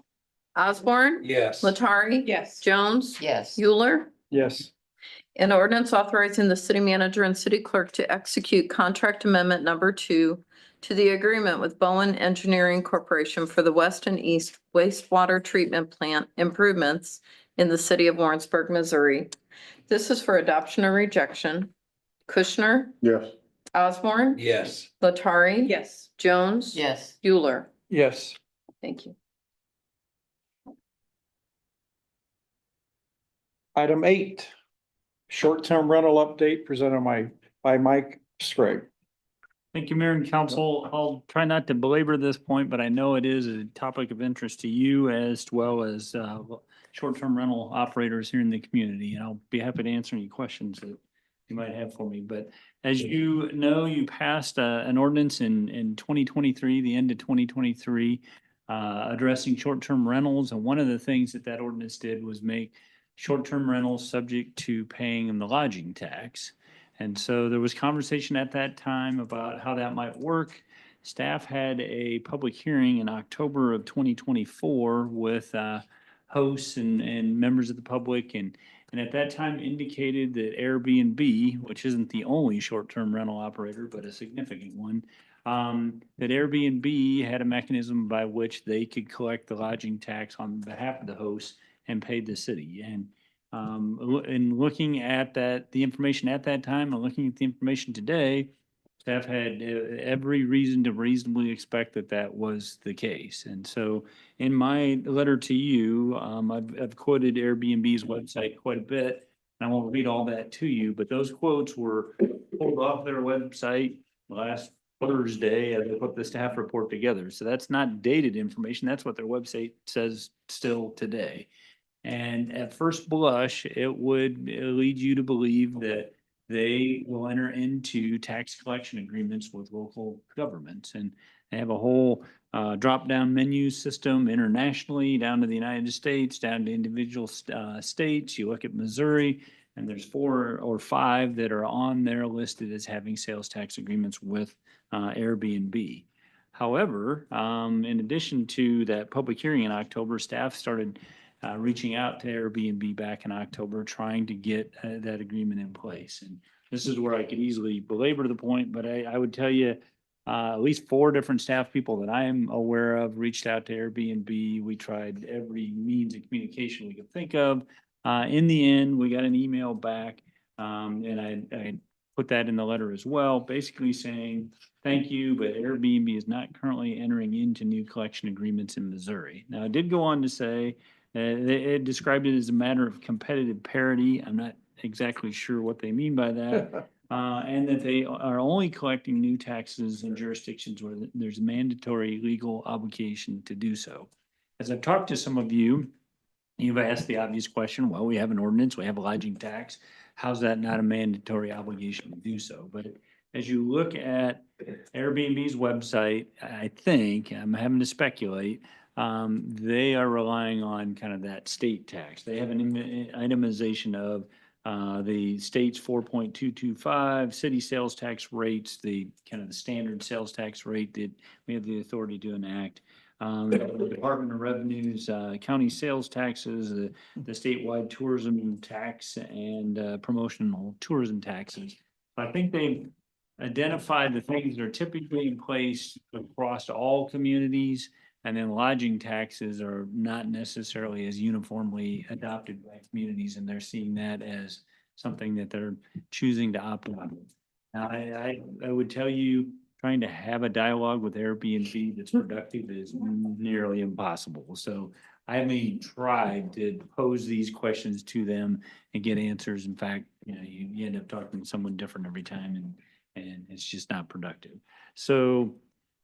Osborne, Yes. Latari. Yes. Jones. Yes. Euler. Yes. An ordinance authorizing the city manager and city clerk to execute contract amendment number 2 to the agreement with Bowen Engineering Corporation for the west and east wastewater treatment plant improvements in the city of Warrensburg, Missouri. This is for adoption or rejection. Kushner, Yes. Osborne, Yes. Latari. Yes. Jones. Yes. Euler. Yes. Thank you. Item 8, short-term rental update presented by Mike Sprague. Thank you, Mayor and Council. I'll try not to belabor this point, but I know it is a topic of interest to you as well as short-term rental operators here in the community. And I'll be happy to answer any questions that you might have for me. But as you know, you passed an ordinance in 2023, the end of 2023, addressing short-term rentals. And one of the things that ordinance did was make short-term rentals subject to paying the lodging tax. And so there was conversation at that time about how that might work. Staff had a public hearing in October of 2024 with hosts and members of the public, and at that time indicated that Airbnb, which isn't the only short-term rental operator, but a significant one, that Airbnb had a mechanism by which they could collect the lodging tax on behalf of the host and pay the city. And in looking at the information at that time and looking at the information today, staff had every reason to reasonably expect that was the case. And so in my letter to you, I've quoted Airbnb's website quite a bit. And I won't read all that to you, but those quotes were pulled off their website last Thursday as they put the staff report together. So that's not dated information. That's what their website says still today. And at first blush, it would lead you to believe that they will enter into tax collection agreements with local governments. And they have a whole drop-down menu system internationally, down to the United States, down to individual states. You look at Missouri, and there's 4 or 5 that are on there listed as having sales tax agreements with Airbnb. However, in addition to that public hearing in October, staff started reaching out to Airbnb back in October, trying to get that agreement in place. And this is where I could easily belabor the point, but I would tell you, at least 4 different staff people that I am aware of reached out to Airbnb. We tried every means of communication we could think of. In the end, we got an email back, and I put that in the letter as well, basically saying, thank you, but Airbnb is not currently entering into new collection agreements in Missouri. Now, it did go on to say, it described it as a matter of competitive parity. I'm not exactly sure what they mean by that. And that they are only collecting new taxes in jurisdictions where there's a mandatory legal obligation to do so. As I've talked to some of you, you've asked the obvious question, well, we have an ordinance, we have a lodging tax. How's that not a mandatory obligation to do so? But as you look at Airbnb's website, I think, I'm having to speculate, they are relying on kind of that state tax. They have an itemization of the state's 4.225 city sales tax rates, the kind of the standard sales tax rate that we have the authority to enact. The Department of Revenue's county sales taxes, the statewide tourism tax, and promotional tourism taxes. I think they've identified the things that are typically in place across all communities And then lodging taxes are not necessarily as uniformly adopted by communities, and they're seeing that as something that they're choosing to opt out of. Now, I would tell you, trying to have a dialogue with Airbnb that's productive is nearly impossible. So I haven't even tried to pose these questions to them and get answers. In fact, you end up talking to someone different every time, and it's just not productive. So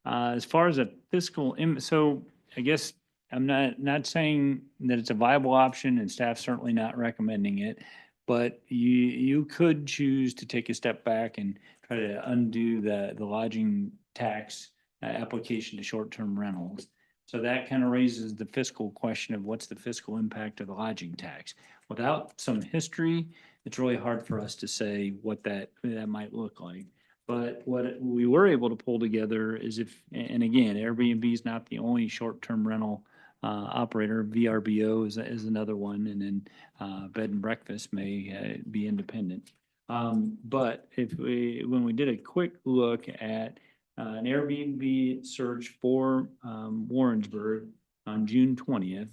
as far as a fiscal, so I guess I'm not saying that it's a viable option, and staff certainly not recommending it. But you could choose to take a step back and try to undo the lodging tax application to short-term rentals. So that kind of raises the fiscal question of what's the fiscal impact of the lodging tax. Without some history, it's really hard for us to say what that might look like. But what we were able to pull together is and again, Airbnb is not the only short-term rental operator. VRBO is another one, and then bed and breakfast may be independent. But when we did a quick look at an Airbnb search for Warrensburg on June 20th,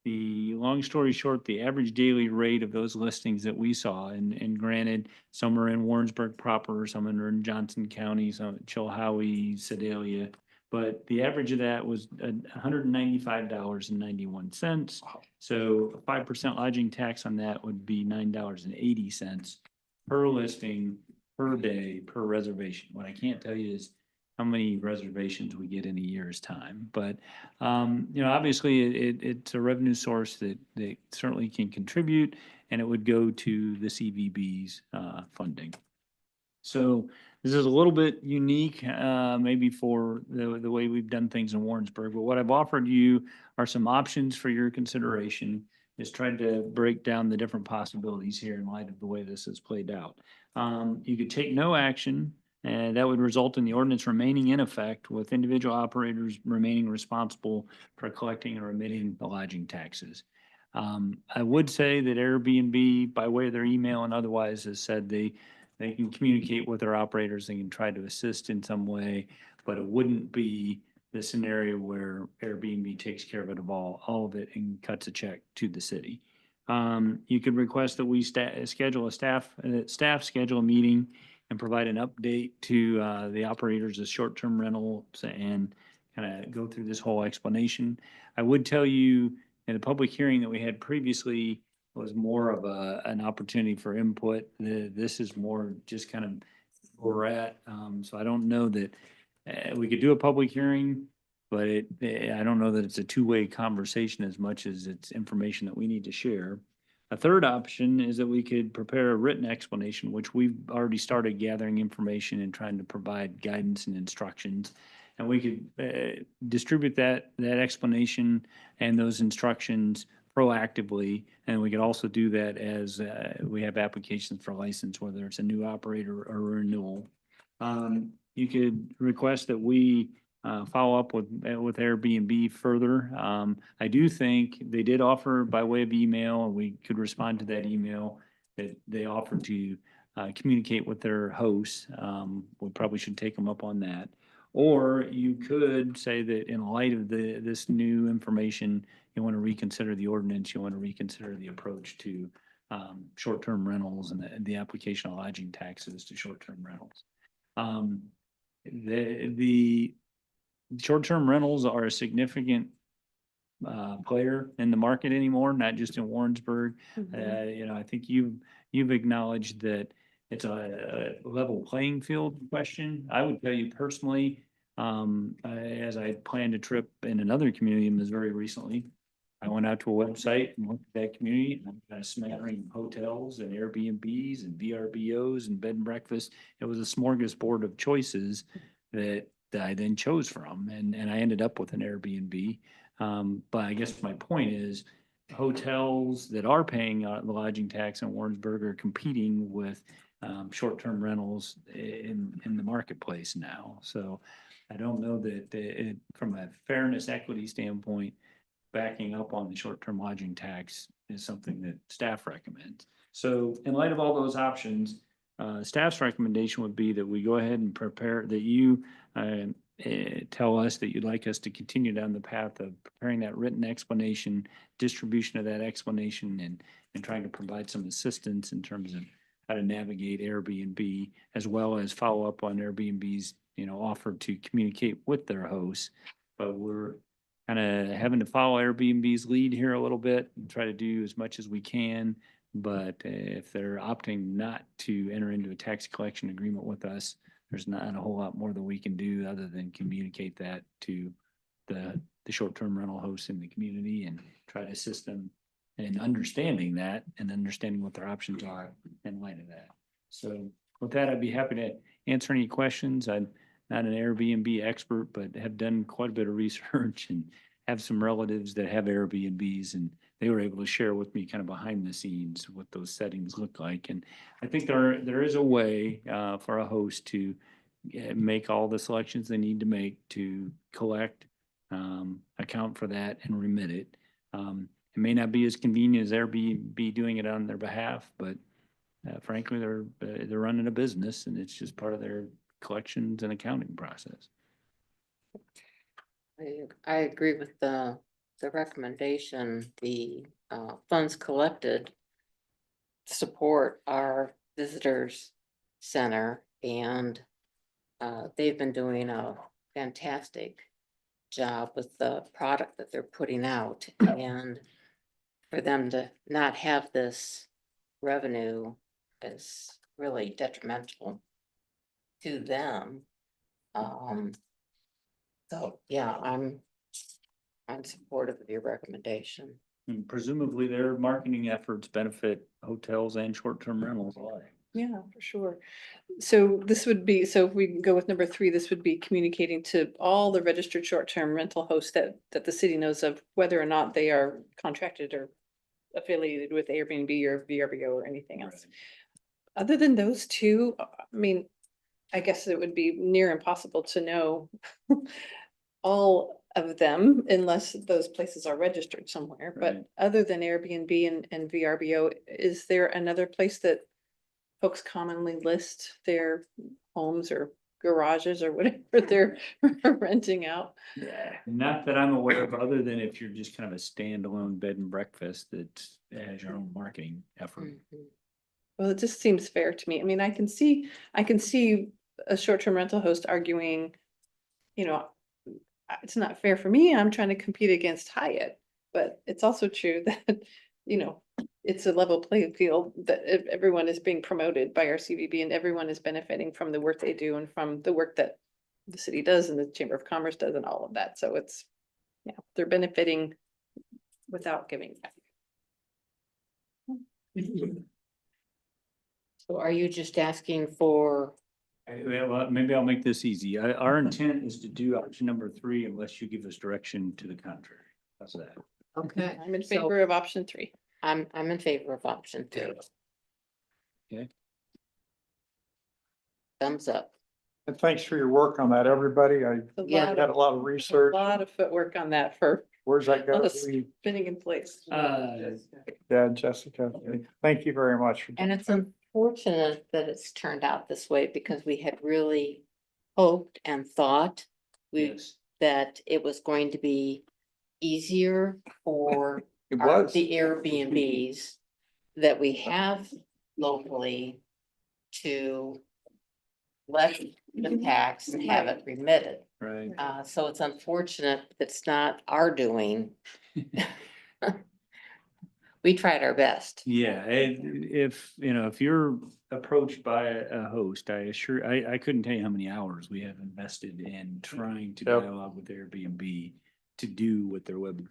the long story short, the average daily rate of those listings that we saw, and granted, some are in Warrensburg proper, some are in Johnson County, some Chilhowie, Sedalia, but the average of that was $195.91. So a 5% lodging tax on that would be $9.80 per listing, per day, per reservation. What I can't tell you is how many reservations we get in a year's time. But, obviously it's a revenue source that certainly can contribute, and it would go to the CVB's funding. So this is a little bit unique, maybe for the way we've done things in Warrensburg, but what I've offered you are some options for your consideration, is trying to break down the different possibilities here in light of the way this has played out. You could take no action, and that would result in the ordinance remaining in effect, with individual operators remaining responsible for collecting and remitting the lodging taxes. I would say that Airbnb, by way of their email and otherwise, has said they can communicate with their operators, they can try to assist in some way, but it wouldn't be the scenario where Airbnb takes care of it all of it and cuts a check to the city. You could request that we schedule a staff schedule a meeting and provide an update to the operators of short-term rentals and kind of go through this whole explanation. I would tell you, in the public hearing that we had previously was more of an opportunity for input. This is more just kind of where we're at. So I don't know that we could do a public hearing, but I don't know that it's a two-way conversation as much as it's information that we need to share. A third option is that we could prepare a written explanation, which we've already started gathering information and trying to provide guidance and instructions. And we could distribute that explanation and those instructions proactively. And we could also do that as we have applications for license, whether it's a new operator or renewal. You could request that we follow up with Airbnb further. I do think they did offer by way of email, and we could respond to that email, that they offered to communicate with their hosts. We probably should take them up on that. Or you could say that in light of this new information, you want to reconsider the ordinance, you want to reconsider the approach to short-term rentals and the application of lodging taxes to short-term rentals. The short-term rentals are a significant player in the market anymore, not just in Warrensburg. I think you've acknowledged that it's a level playing field question. I would tell you personally, as I planned a trip in another community in Missouri recently, I went out to a website and looked at that community, and I got a smattering of hotels and Airbnbs and VRBOs and bed and breakfast. It was a smorgasbord of choices that I then chose from, and I ended up with an Airbnb. But I guess my point is, hotels that are paying the lodging tax in Warrensburg are competing with short-term rentals in the marketplace now. So I don't know that from a fairness equity standpoint, backing up on the short-term lodging tax is something that staff recommends. So in light of all those options, staff's recommendation would be that we go ahead and prepare, that you tell us that you'd like us to continue down the path of preparing that written explanation, distribution of that explanation, and trying to provide some assistance in terms of how to navigate Airbnb, as well as follow up on Airbnb's, offer to communicate with their hosts. But we're kind of having to follow Airbnb's lead here a little bit and try to do as much as we can. But if they're opting not to enter into a tax collection agreement with us, there's not a whole lot more that we can do other than communicate that to the short-term rental hosts in the community and try to assist them in understanding that and understanding what their options are in light of that. So with that, I'd be happy to answer any questions. I'm not an Airbnb expert, but have done quite a bit of research and have some relatives that have Airbnbs, and they were able to share with me kind of behind the scenes what those settings look like. And I think there is a way for a host to make all the selections they need to make to collect, account for that, and remit it. It may not be as convenient as Airbnb doing it on their behalf, but frankly, they're running a business, and it's just part of their collections and accounting process. I agree with the recommendation. The funds collected support our visitors center, and they've been doing a fantastic job with the product that they're putting out. And for them to not have this revenue is really detrimental to them. So yeah, I'm supportive of your recommendation. And presumably their marketing efforts benefit hotels and short-term rentals alike. Yeah, for sure. So this would be, so if we go with number 3, this would be communicating to all the registered short-term rental hosts that the city knows of, whether or not they are contracted or affiliated with Airbnb or VRBO or anything else. Other than those two, I mean, I guess it would be near impossible to know all of them unless those places are registered somewhere. Right. But other than Airbnb and VRBO, is there another place that folks commonly list their homes or garages or whatever they're renting out? Yeah, not that I'm aware of, other than if you're just kind of a standalone bed and breakfast that has your own marketing effort. Well, it just seems fair to me. I mean, I can see a short-term rental host arguing, it's not fair for me. I'm trying to compete against Hyatt, but it's also true that, it's a level playing field, that everyone is being promoted by our CVB and everyone is benefiting from the work they do and from the work that the city does and the Chamber of Commerce does and all of that. So it's, they're benefiting without giving back. So are you just asking for? Well, maybe I'll make this easy. Our intent is to do option number 3 unless you give us direction to the contrary. How's that? Okay. I'm in favor of option 3. I'm in favor of option 2. Okay. Thumbs up. And thanks for your work on that, everybody. I Yeah. had a lot of research. A lot of footwork on that for Where's that all going? the spinning in place. Yeah, Jessica, thank you very much. For And it's unfortunate that it's turned out this way because we had really hoped and thought that it was going to be easier for It was. the Airbnbs that we have locally to let the tax and have it remitted. Right. So it's unfortunate it's not our doing. We tried our best. Yeah, if you're approached by a host, I couldn't tell you how many hours we have invested in trying to dialogue with Airbnb to do what their web.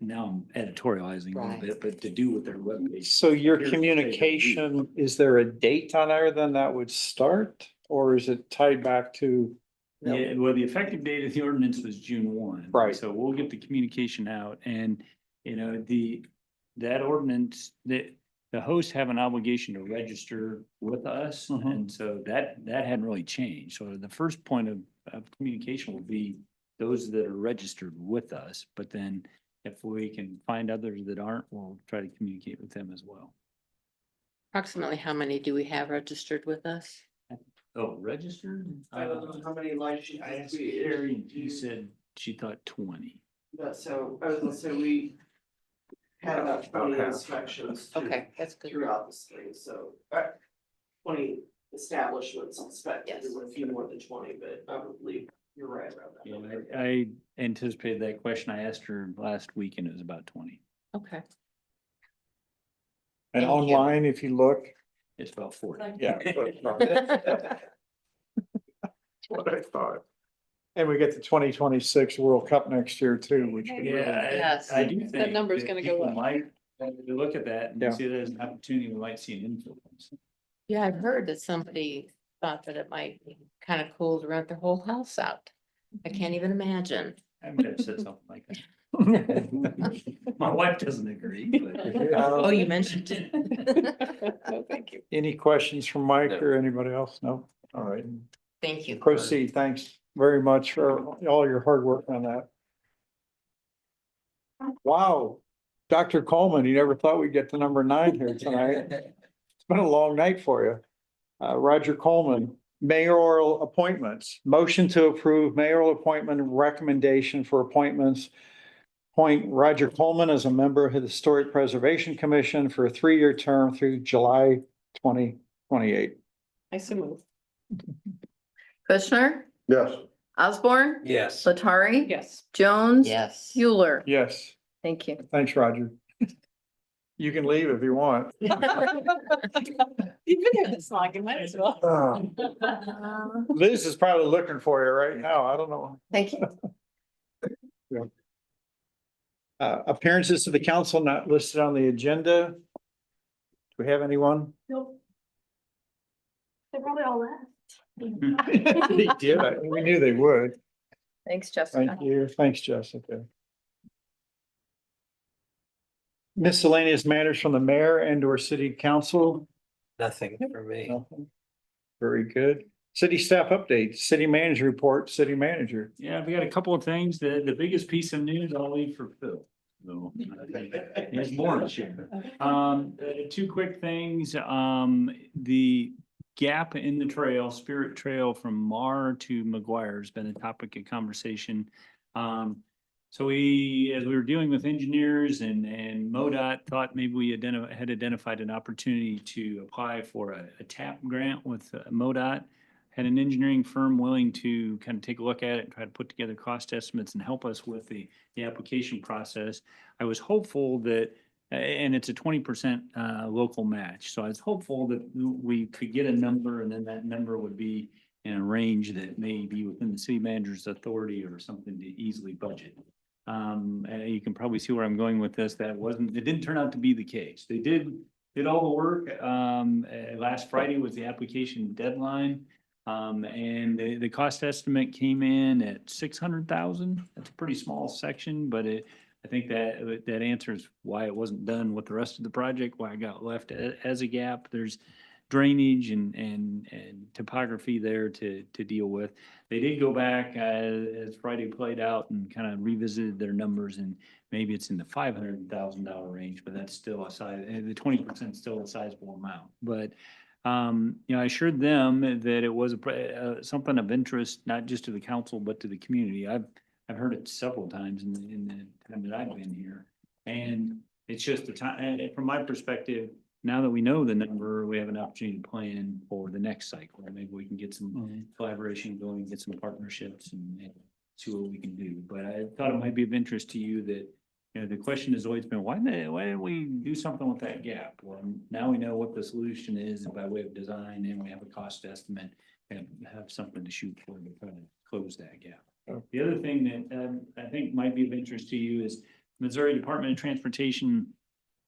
Now I'm editorializing a little bit, but to do what their web page. So your Here's communication, is there a date on there then that would start? Or is it tied back to? Yeah, well, the effective date of the ordinance was June 1. Right. So we'll get the communication out, and that ordinance, the hosts have an obligation to register with us. And so that hadn't really changed. So the first point of communication will be those that are registered with us, but then if we can find others that aren't, we'll try to communicate with them as well. Approximately how many do we have registered with us? Oh, registered? I don't know how many licenses I asked we Carrie and she said she thought 20. But so I was gonna say we had about 20 half. inspections Okay, that's good. throughout the spring, so 20 establishments inspected, Yes. there were a few more than 20, but I would believe you're right around that. Yeah, number. I anticipated that question. I asked her last week and it was about 20. Okay. And Thank you. online, if you look, It's about 40. yeah. What I thought. And we get the 2026 World Cup next year too, which would really. Yeah, Yes. I do think. That number's gonna go people up. Might look at that Yeah. and see that as an opportunity, we might see an influence. Yeah, I've heard that somebody thought that it might be kind of cool to rent their whole house out. I can't even imagine. I might have said something like that. My wife doesn't agree, but. Oh, you mentioned it. No, thank you. Any questions from Mike or anybody else? No? All right. Thank you. Proceed. Thanks very much for all your hard work on that. Wow. Dr. Coleman, you never thought we'd get to number 9 here tonight. It's been a long night for you. Roger Coleman, mayoral appointments. Motion to approve mayoral appointment recommendation for appointments. Appoint Roger Coleman as a member of the Historic Preservation Commission for a 3-year term through July 2028. I so move. Kushner, Yes. Osborne, Yes. Latari. Yes. Jones. Yes. Euler. Yes, Thank you. thanks, Roger. You can leave if you want. You've been here this long, you might as well. Liz is probably looking for you right now. I don't know. Thank you. Appearances to the council not listed on the agenda. Do we have anyone? Nope. They probably all left. They did. We knew they would. Thanks, Jessica. Thank you. Thanks, Jessica. Miscellaneous matters from the mayor and or city council. Nothing for me. Nothing. Very good. City staff updates, city manager report, city manager. Yeah, we got a couple of things. The biggest piece of news I'll leave for Phil. So, there's more to share. 2 quick things. The gap in the trail, Spirit Trail from Mar to McGuire has been a topic of conversation. So as we were dealing with engineers and MoDOT thought maybe we had identified an opportunity to apply for a TAP grant with MoDOT. Had an engineering firm willing to kind of take a look at it and try to put together cost estimates and help us with the application process. I was hopeful that, and it's a 20% local match. So I was hopeful that we could get a number and then that number would be in a range that may be within the city manager's authority or something to easily budget. And you can probably see where I'm going with this. It didn't turn out to be the case. They did all the work. Last Friday was the application deadline. And the cost estimate came in at 600,000. That's a pretty small section, but I think that answers why it wasn't done with the rest of the project, why it got left as a gap. There's drainage and topography there to deal with. They did go back as Friday played out and kind of revisited their numbers, and maybe it's in the $500,000 range, but that's still a size, the 20% still a sizable amount. But I assured them that it was something of interest, not just to the council, but to the community. I've heard it several times in the time that I've been here. And it's just the time, and from my perspective, now that we know the number, we have an opportunity to plan for the next cycle. Maybe we can get some collaboration going, get some partnerships and see what we can do. But I thought it might be of interest to you that, the question has always been, why didn't we do something with that gap? Well, now we know what the solution is by way of design, and we have a cost estimate and have something to shoot for to try to close that gap. The other thing that I think might be of interest to you is Missouri Department of Transportation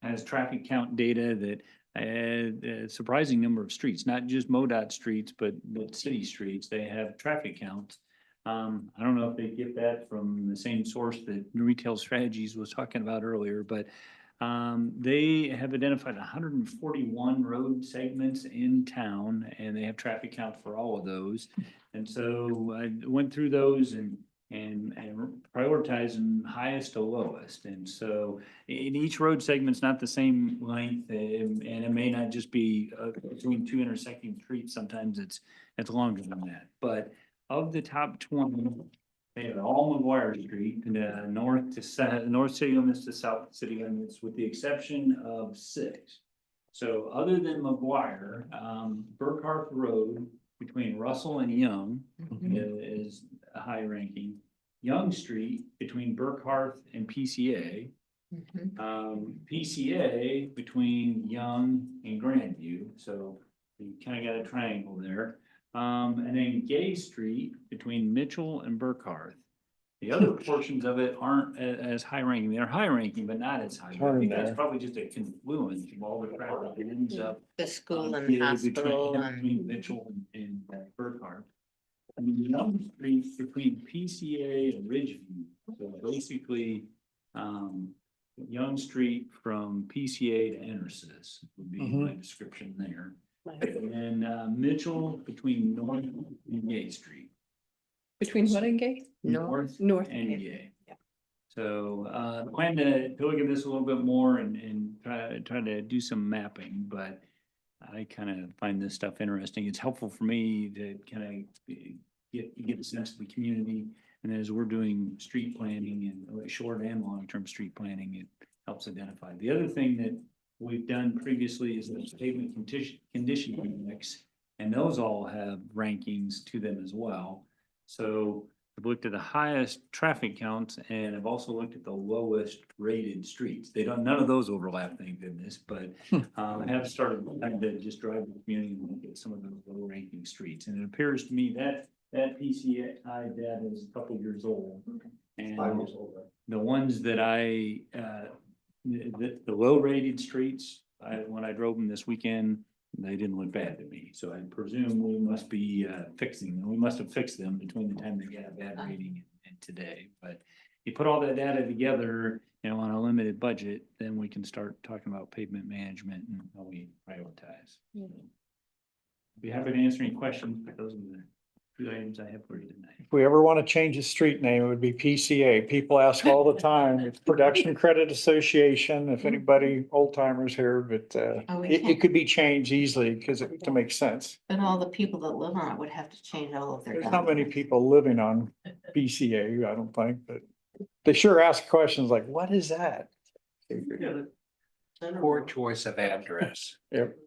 has traffic count data that a surprising number of streets, not just MoDOT streets, but city streets, they have traffic counts. I don't know if they get that from the same source that Retail Strategies was talking about earlier, but they have identified 141 road segments in town, and they have traffic count for all of those. And so I went through those, and and prioritizing highest to lowest. And so in each road segment's not the same length, and it may not just be between two intersecting streets. Sometimes it's longer than that. But of the top 20, they have all McGuire Street, north to south, north city limits to south city limits, with the exception of 6. So other than McGuire, Burkhardt Road between Russell and Young is a high ranking. Young Street between Burkhardt and PCA. PCA between Young and Grandview, so you kind of got a triangle there. And then Gay Street between Mitchell and Burkhardt. The other portions of it aren't as high ranking. They're high ranking, but not as high. I think that's probably just a confluence of all the traffic that ends up. The school and Between hospital between Mitchell and Burkhardt. I mean, Young Street between PCA and Ridgeview, so basically, Young Street from PCA to Entersis would be my description there. And then, Mitchell between North and Gay Street. Between what and Gay? North and Gay. Gay. So, plan to look at this a little bit more and try to do some mapping, but I kind of find this stuff interesting. It's helpful for me to kind of get a sense of the community. And as we're doing street planning and short and long-term street planning, it helps identify. The other thing that we've done previously is the pavement condition index, and those all have rankings to them as well. So I've looked at the highest traffic counts, and I've also looked at the lowest rated streets. None of those overlap, thank goodness, but I have started to just drive the community and look at some of those low ranking streets. And it appears to me that PCI data is a couple years old. And 5 years old. the ones that the low rated streets, when I drove them this weekend, they didn't look bad to me. So I presume we must be we must have fixed them between the time they got a bad rating and today. But you put all that data together, on a limited budget, then we can start talking about pavement management and how we prioritize. Be happy to answer any questions, but those are the 2 items I have for you tonight. If we ever want to change the street name, it would be PCA. People ask all the time. It's Production Credit Association, if anybody old timers here, but it could be changed easily because it makes sense. But all the people that live on it would have to change all of their. There's not many people living on PCA, I don't think, but they sure ask questions like, what is that? Poor choice of address. Yep.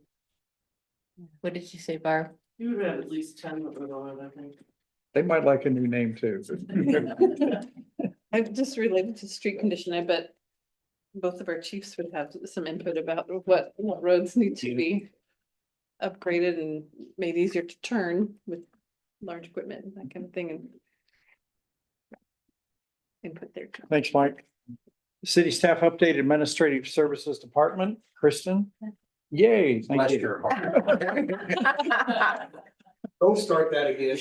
What did you say, Barb? You would have at least 10 that live on it, I think. They might like a new name too. I've just related to street condition. I bet both of our chiefs would have some input about what roads need to be upgraded and made easier to turn with large equipment and that kind of thing, and input there. Thanks, Mike. City Staff Update, Administrative Services Department, Kristen. Yay. Thank Bless you. your heart. Don't start that again.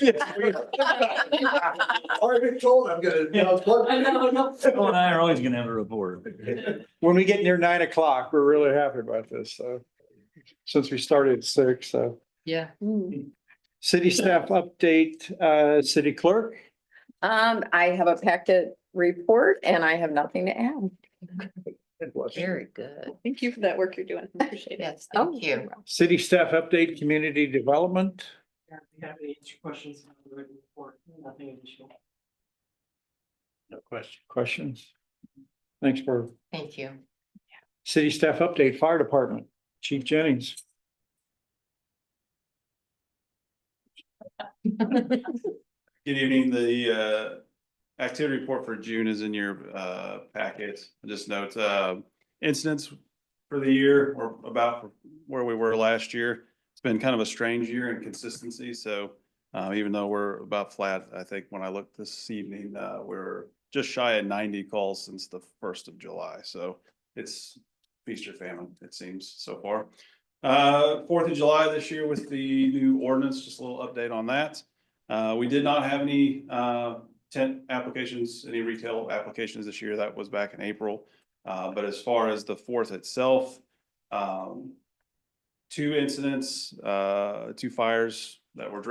Already been told I'm gonna. I know. Phil and I are always gonna have a report. When we get near 9 o'clock, we're really happy about this, so. Since we started at 6, so. Yeah. City Staff Update, City Clerk. I have a packet report and I have nothing to add. Very good. Thank you for that work you're doing. I appreciate it. Yes, thank you. City Staff Update, Community Development. We have any questions on the written report? Nothing additional. No question. Questions? Thanks, Barb. Thank you. City Staff Update, Fire Department, Chief Jennings. Good evening. The activity report for June is in your packet. Just note incidents for the year or about where we were last year. It's been kind of a strange year in consistency. So even though we're about flat, I think when I looked this evening, we're just shy of 90 calls since the 1st of July. So it's feast or famine, it seems so far. 4th of July this year with the new ordinance, just a little update on that. We did not have any tent applications, any retail applications this year. That was back in April. But as far as the 4th itself, 2 incidents, 2 fires that were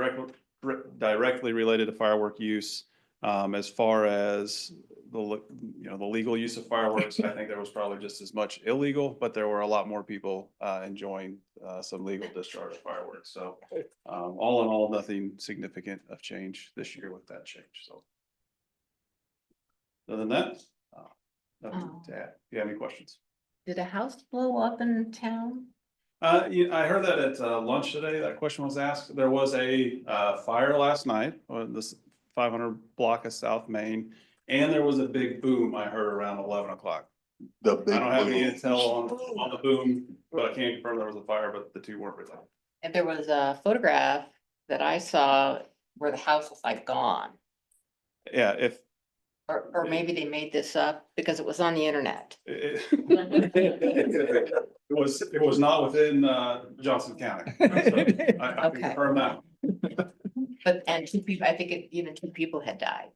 directly related to firework use. As far as the legal use of fireworks, I think there was probably just as much illegal, but there were a lot more people enjoying some legal discharge of fireworks. So all in all, nothing significant of change this year with that change. So other than that, nothing to add. Do you have any questions? Did a house blow up in town? I heard that at lunch today, that question was asked. There was a fire last night on this 500 block of South Main. And there was a big boom I heard around 11 o'clock. I don't have any intel on the boom, but I can't confirm there was a fire, but the two weren't related. And there was a photograph that I saw where the house was like gone. Yeah, if Or maybe they made this up because it was on the internet. it was not within Johnson County. So I can confirm that. But, and two people, I think even two people had died.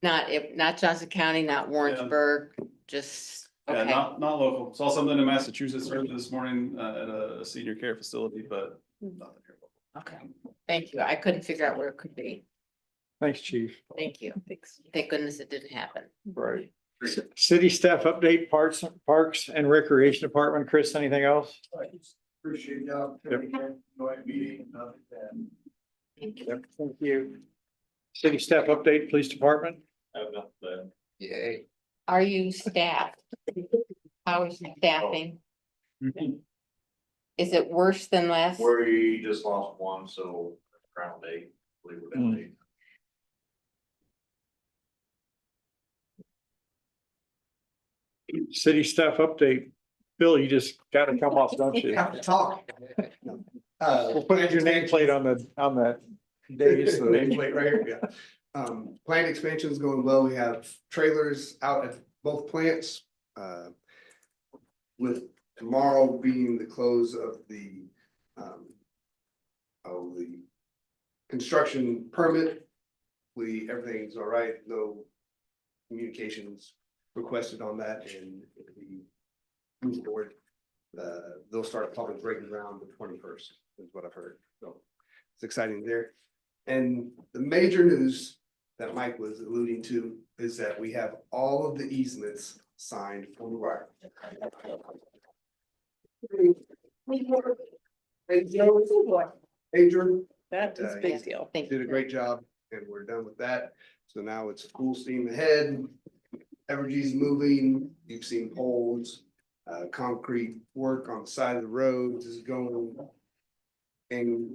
Not Johnson County, not Warrensburg, just, Yeah, okay. not local. Saw something in Massachusetts earlier this morning at a senior care facility, but nothing here. Okay, thank you. I couldn't figure out where it could be. Thanks, chief. Thank you. Thanks. Thank goodness it didn't happen. Right. City staff update, Parks and Recreation Department. Chris, anything else? Appreciate the opportunity. Enjoy meeting. Thank you. Yep, thank you. City staff update, Police Department. Yay. Are you staffed? How is staffing? Is it worse than last? We just lost one, so around 8, believe it or not. City staff update. Bill, you just gotta come off, don't you? Have to talk. We'll put your nameplate on that dais. Nameplate right here, yeah. Plant expansion is going well. We have trailers out at both plants. With tomorrow being the close of the construction permit. Everything's all right, no communications requested on that, and if we move forward, they'll start public breaking ground the 21st, is what I've heard. So it's exciting there. And the major news that Mike was alluding to is that we have all of the easements signed for the wire. Adrian. That is a big deal. Did a great job, and we're done with that. So now it's full steam ahead. Evergy's moving. You've seen poles, concrete work on the side of the roads is going and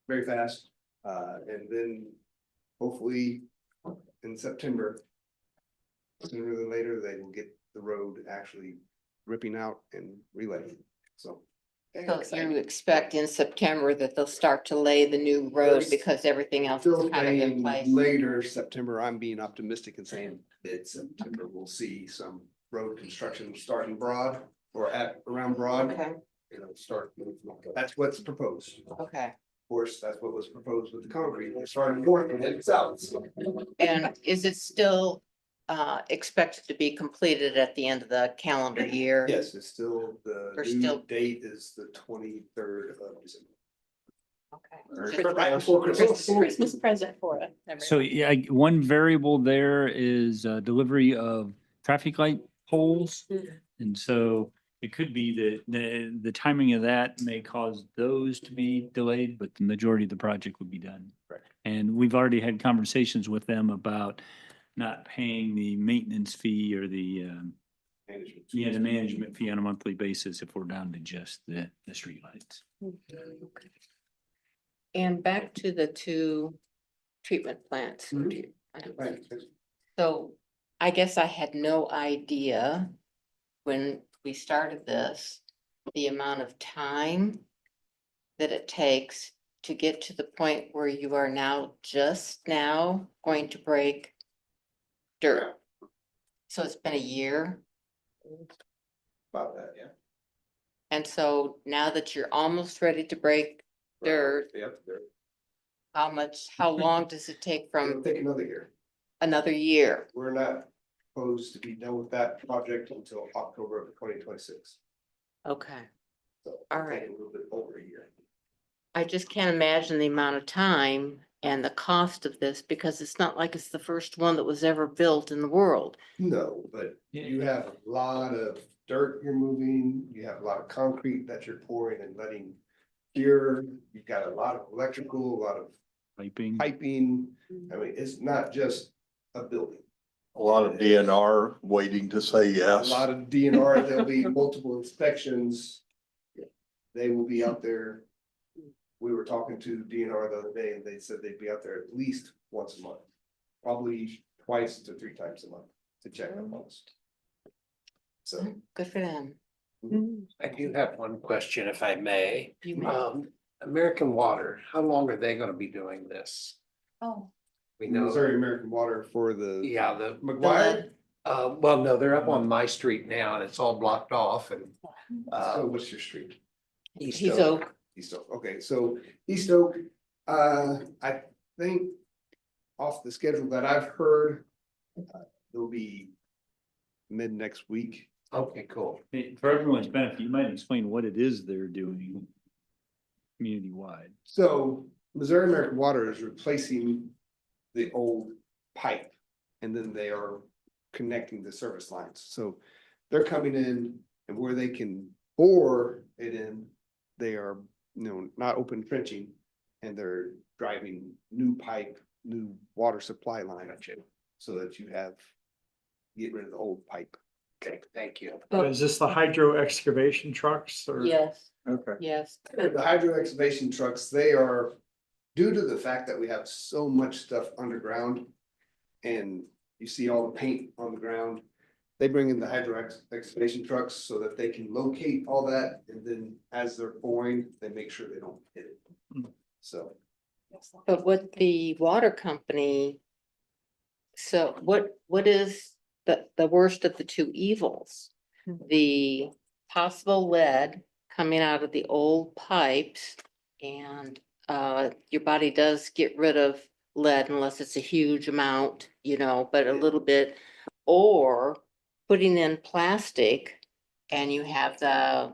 very fast. And then hopefully in September, sooner than later, they will get the road actually ripping out and relaying. So. So you expect in September that they'll start to lay the new road because everything else is Still kind of in saying place? later September, I'm being optimistic and saying mid-September, we'll see some road construction starting Broad or around Broad. Okay, That's what's proposed. okay. Of course, that's what was proposed with the concrete. They're starting north and heading south. And is it still expected to be completed at the end of the calendar year? Yes, it's still, the Or new still- date is the 23rd of December. Okay. Right before Christmas. Christmas present for it. So yeah, one variable there is delivery of traffic light poles. And so it could be that the timing of that may cause those to be delayed, but the majority of the project would be done. And we've already had conversations with them about not paying the maintenance fee or the the management fee on a monthly basis if we're down to just the streetlights. And back to the 2 treatment plants. So I guess I had no idea when we started this, the amount of time that it takes to get to the point where you are now just now going to break dirt. So it's been a year. About that, yeah. And so now that you're almost ready to break dirt, Yep. how long does it take It'll from take another year. another year? We're not supposed to be done with that project until October of 2026. Okay, So all it'll take right. a little bit over a year. I just can't imagine the amount of time and the cost of this? Because it's not like it's the first one that was ever built in the world. No, but you have a lot of dirt you're moving, you have a lot of concrete that you're pouring and letting cure. You've got a lot of electrical, a lot of Piping. I mean, it's not just a building. A lot of DNR waiting to say A yes. lot of DNR, there'll be multiple inspections. They will be out there. We were talking to DNR the other day and they said they'd be out there at least once a month. Probably twice to 3 times a month to check up on us. So. Good for them. I do have one question, if I may. You may. American Water, how long are they gonna be doing this? Oh. We know, Missouri American Water for the. yeah, the McGuire. well, no, they're up on my street now and it's all blocked off and So what's your street? East He's Oak. Oak. East Oak, okay, so East Oak, I think off the schedule that I've heard, it'll be mid next week. Okay, cool. Hey, for everyone's benefit, you might explain what it is they're doing community-wide. So Missouri American Water is replacing the old pipe and then they are connecting the service lines. So they're coming in and where they can bore it in, they are, not open trenching and they're driving new pipe, new water supply line so that you get rid of the old pipe. Okay, thank you. Is this the hydro excavation trucks or? Yes, Okay. yes. The hydro excavation trucks, they are, due to the fact that we have so much stuff underground. And you see all the paint on the ground, they bring in the hydro excavation trucks so that they can locate all that. And then as they're boring, they make sure they don't hit it. So. But what the water company, so what is the worst of the two evils? The possible lead coming out of the old pipes and your body does get rid of lead unless it's a huge amount, but a little bit, or putting in plastic and you have the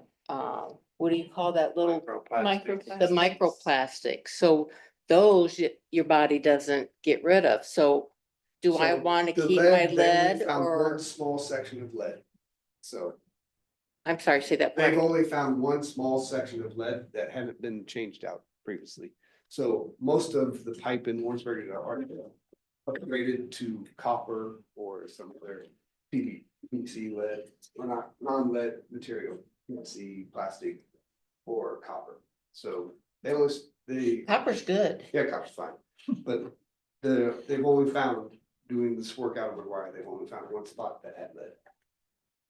what do you call that little? The microplastic. So those your body doesn't get rid of. So do I So want to the keep lead, my they only lead found or? one small section of lead. So I'm sorry, say that. they've part. only found one small section of lead that hadn't been changed out previously. So most of the pipe in Warrensburg are upgraded to copper or some other PVC lead or not non-lead material, PVC, plastic or copper. So Copper's good. yeah, copper's fine, but they've only found doing this work out of McGuire, they've only found one spot that had lead.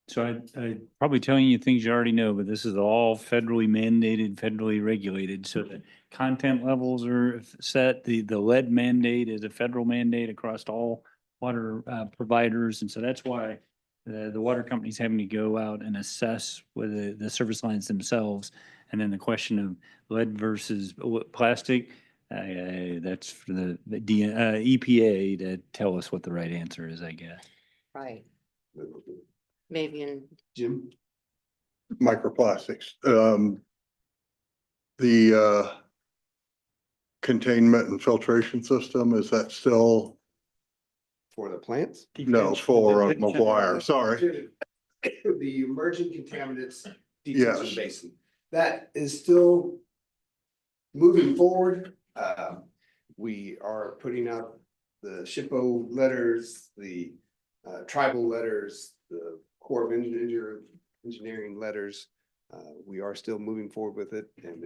So I probably telling you things you already know, but this is all federally mandated, federally regulated. So the content levels are set. The lead mandate is a federal mandate across all water providers. And so that's why the water company's having to go out and assess whether the service lines themselves. And then the question of lead versus plastic, that's for the EPA to tell us what the right answer is, I guess. Right. Maybe in. Jim? Microplastics, the containment and filtration system, is that still? For the plants? No, for McGuire, sorry. The emerging contaminants Yes. detention basin, that is still moving forward. We are putting out the SHPO letters, the tribal letters, the Corps of Engineering letters. We are still moving forward with it and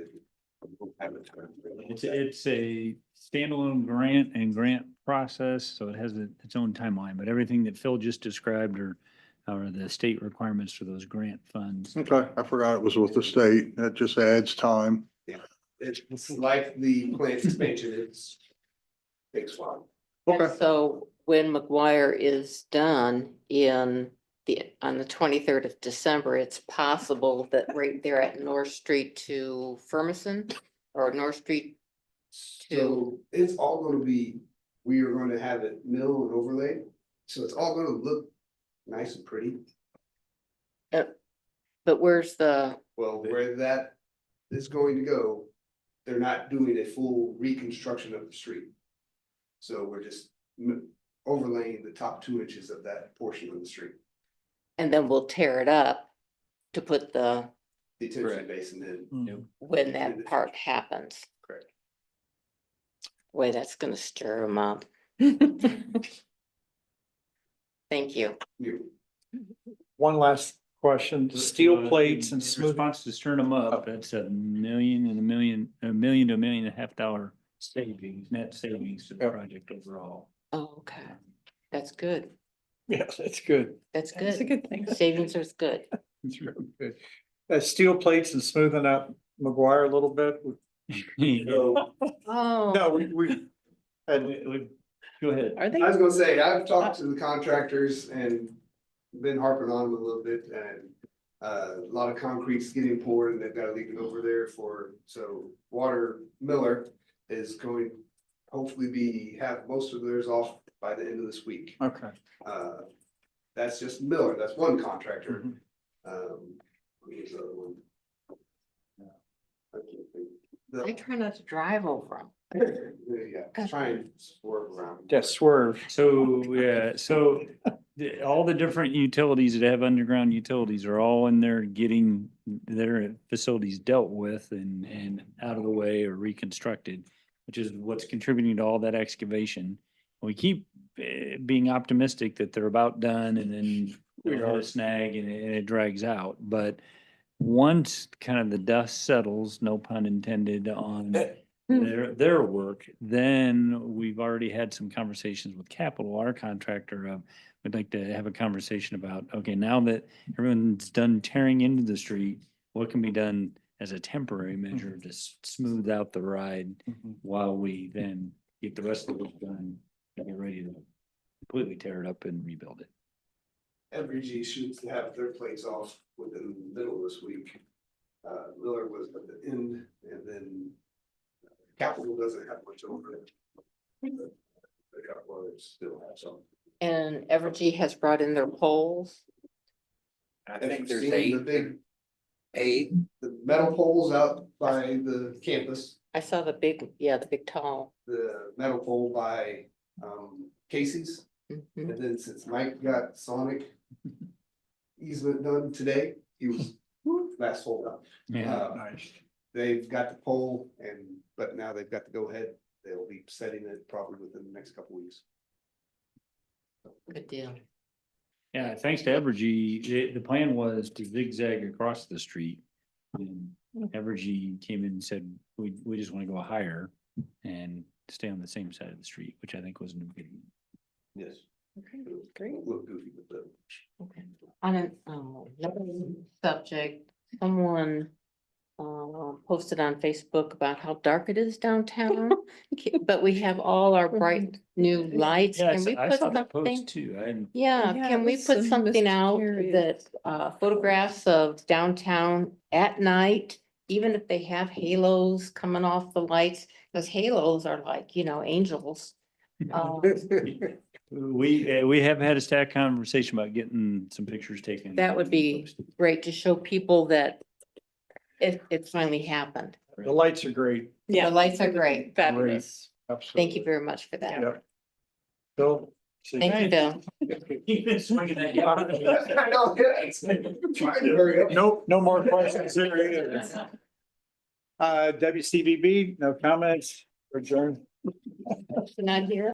It's a standalone grant and grant process, so it has its own timeline, but everything that Phil just described are the state requirements for those grant funds. Okay, I forgot it was with the state. That just adds time. yeah, it's like the plant expansion, it's takes a while. And so when McGuire is done on the 23rd of December, it's possible that right there at North Street to Ferguson or North Street to, So it's all gonna be, we are gonna have it mill and overlay, so it's all gonna look nice and pretty. but where's the, Well, where that is going to go, they're not doing a full reconstruction of the street. So we're just overlaying the top 2 inches of that portion of the street. And then we'll tear it up to put the, Detention basin in. when that part happens. Correct. Boy, that's gonna stir them up. Thank you. One last question, steel plates and In smooth. response to stirring them up, that's $1 million to $1.5 million savings, net savings to the project overall. Oh, okay. That's good. Yeah, that's good. That's That's a good. good thing. Savings are good. It's really good. Steel plates and smoothing out McGuire a little bit. So, Oh. no, we, Go ahead. Are they? I was gonna say, I've talked to the contractors and been harping on them a little bit, and a lot of concrete's getting poured, and they've got to leave it over there so Miller is going, hopefully have most of theirs off by the end of this week. okay. That's just Miller, that's one contractor. Who's the other one? I can't think. I try not to drive over them. Yeah, try and swerve around. Yeah, swerve. So, yeah, so all the different utilities that have underground utilities are all in there getting their facilities dealt with and out of the way or reconstructed, which is what's contributing to all that excavation. We keep being optimistic that they're about done and then we hit a snag and it drags out. But once kind of the dust settles, no pun intended, on their work, then we've already had some conversations with Capital, our contractor. We'd like to have a conversation about, okay, now that everyone's done tearing into the street, what can be done as a temporary measure to smooth out the ride while we then get the rest of it done and get ready to completely tear it up and rebuild it. Evergy shoots to have their plates off within the middle of this week. Miller was at the end, and then Capital doesn't have much over it. They got one that still have some. And Evergy has brought in their poles. I Have think you there's seen the 8. the metal poles out by the campus, I saw the big tall. the metal pole by Casey's, Mhm. and then since Mike got Sonic easement done today, he was last sold out. Nice. They've got the pole but now they've got to go ahead. They'll be setting it probably within the next couple weeks. Good deal. Yeah, thanks to Evergy, the plan was to zigzag across the street. And Evergy came in and said, we just want to go higher and stay on the same side of the street, which I think was a new good. Yes. Okay, great. A little goofy with the. Okay. On another subject, someone posted on Facebook about how dark it is downtown, but we have all our bright new lights. Can we I put saw that something? post too. I Yeah, Yeah, can it we was put some something out mysterious. that photographs of downtown at night, even if they have halos coming off the lights, because halos are like, angels. We have had a stack conversation about getting some pictures taken. That would be great to show people that it finally happened. The lights are great. The lights are great. Fabulous. Absolutely. Thank you very much for that. Yep. Bill? Thank you, Bill. Keep it swinging that. I know, yeah, it's trying to hurry up. Nope, no more questions here either. WCBB, no comments, adjourned. Not here.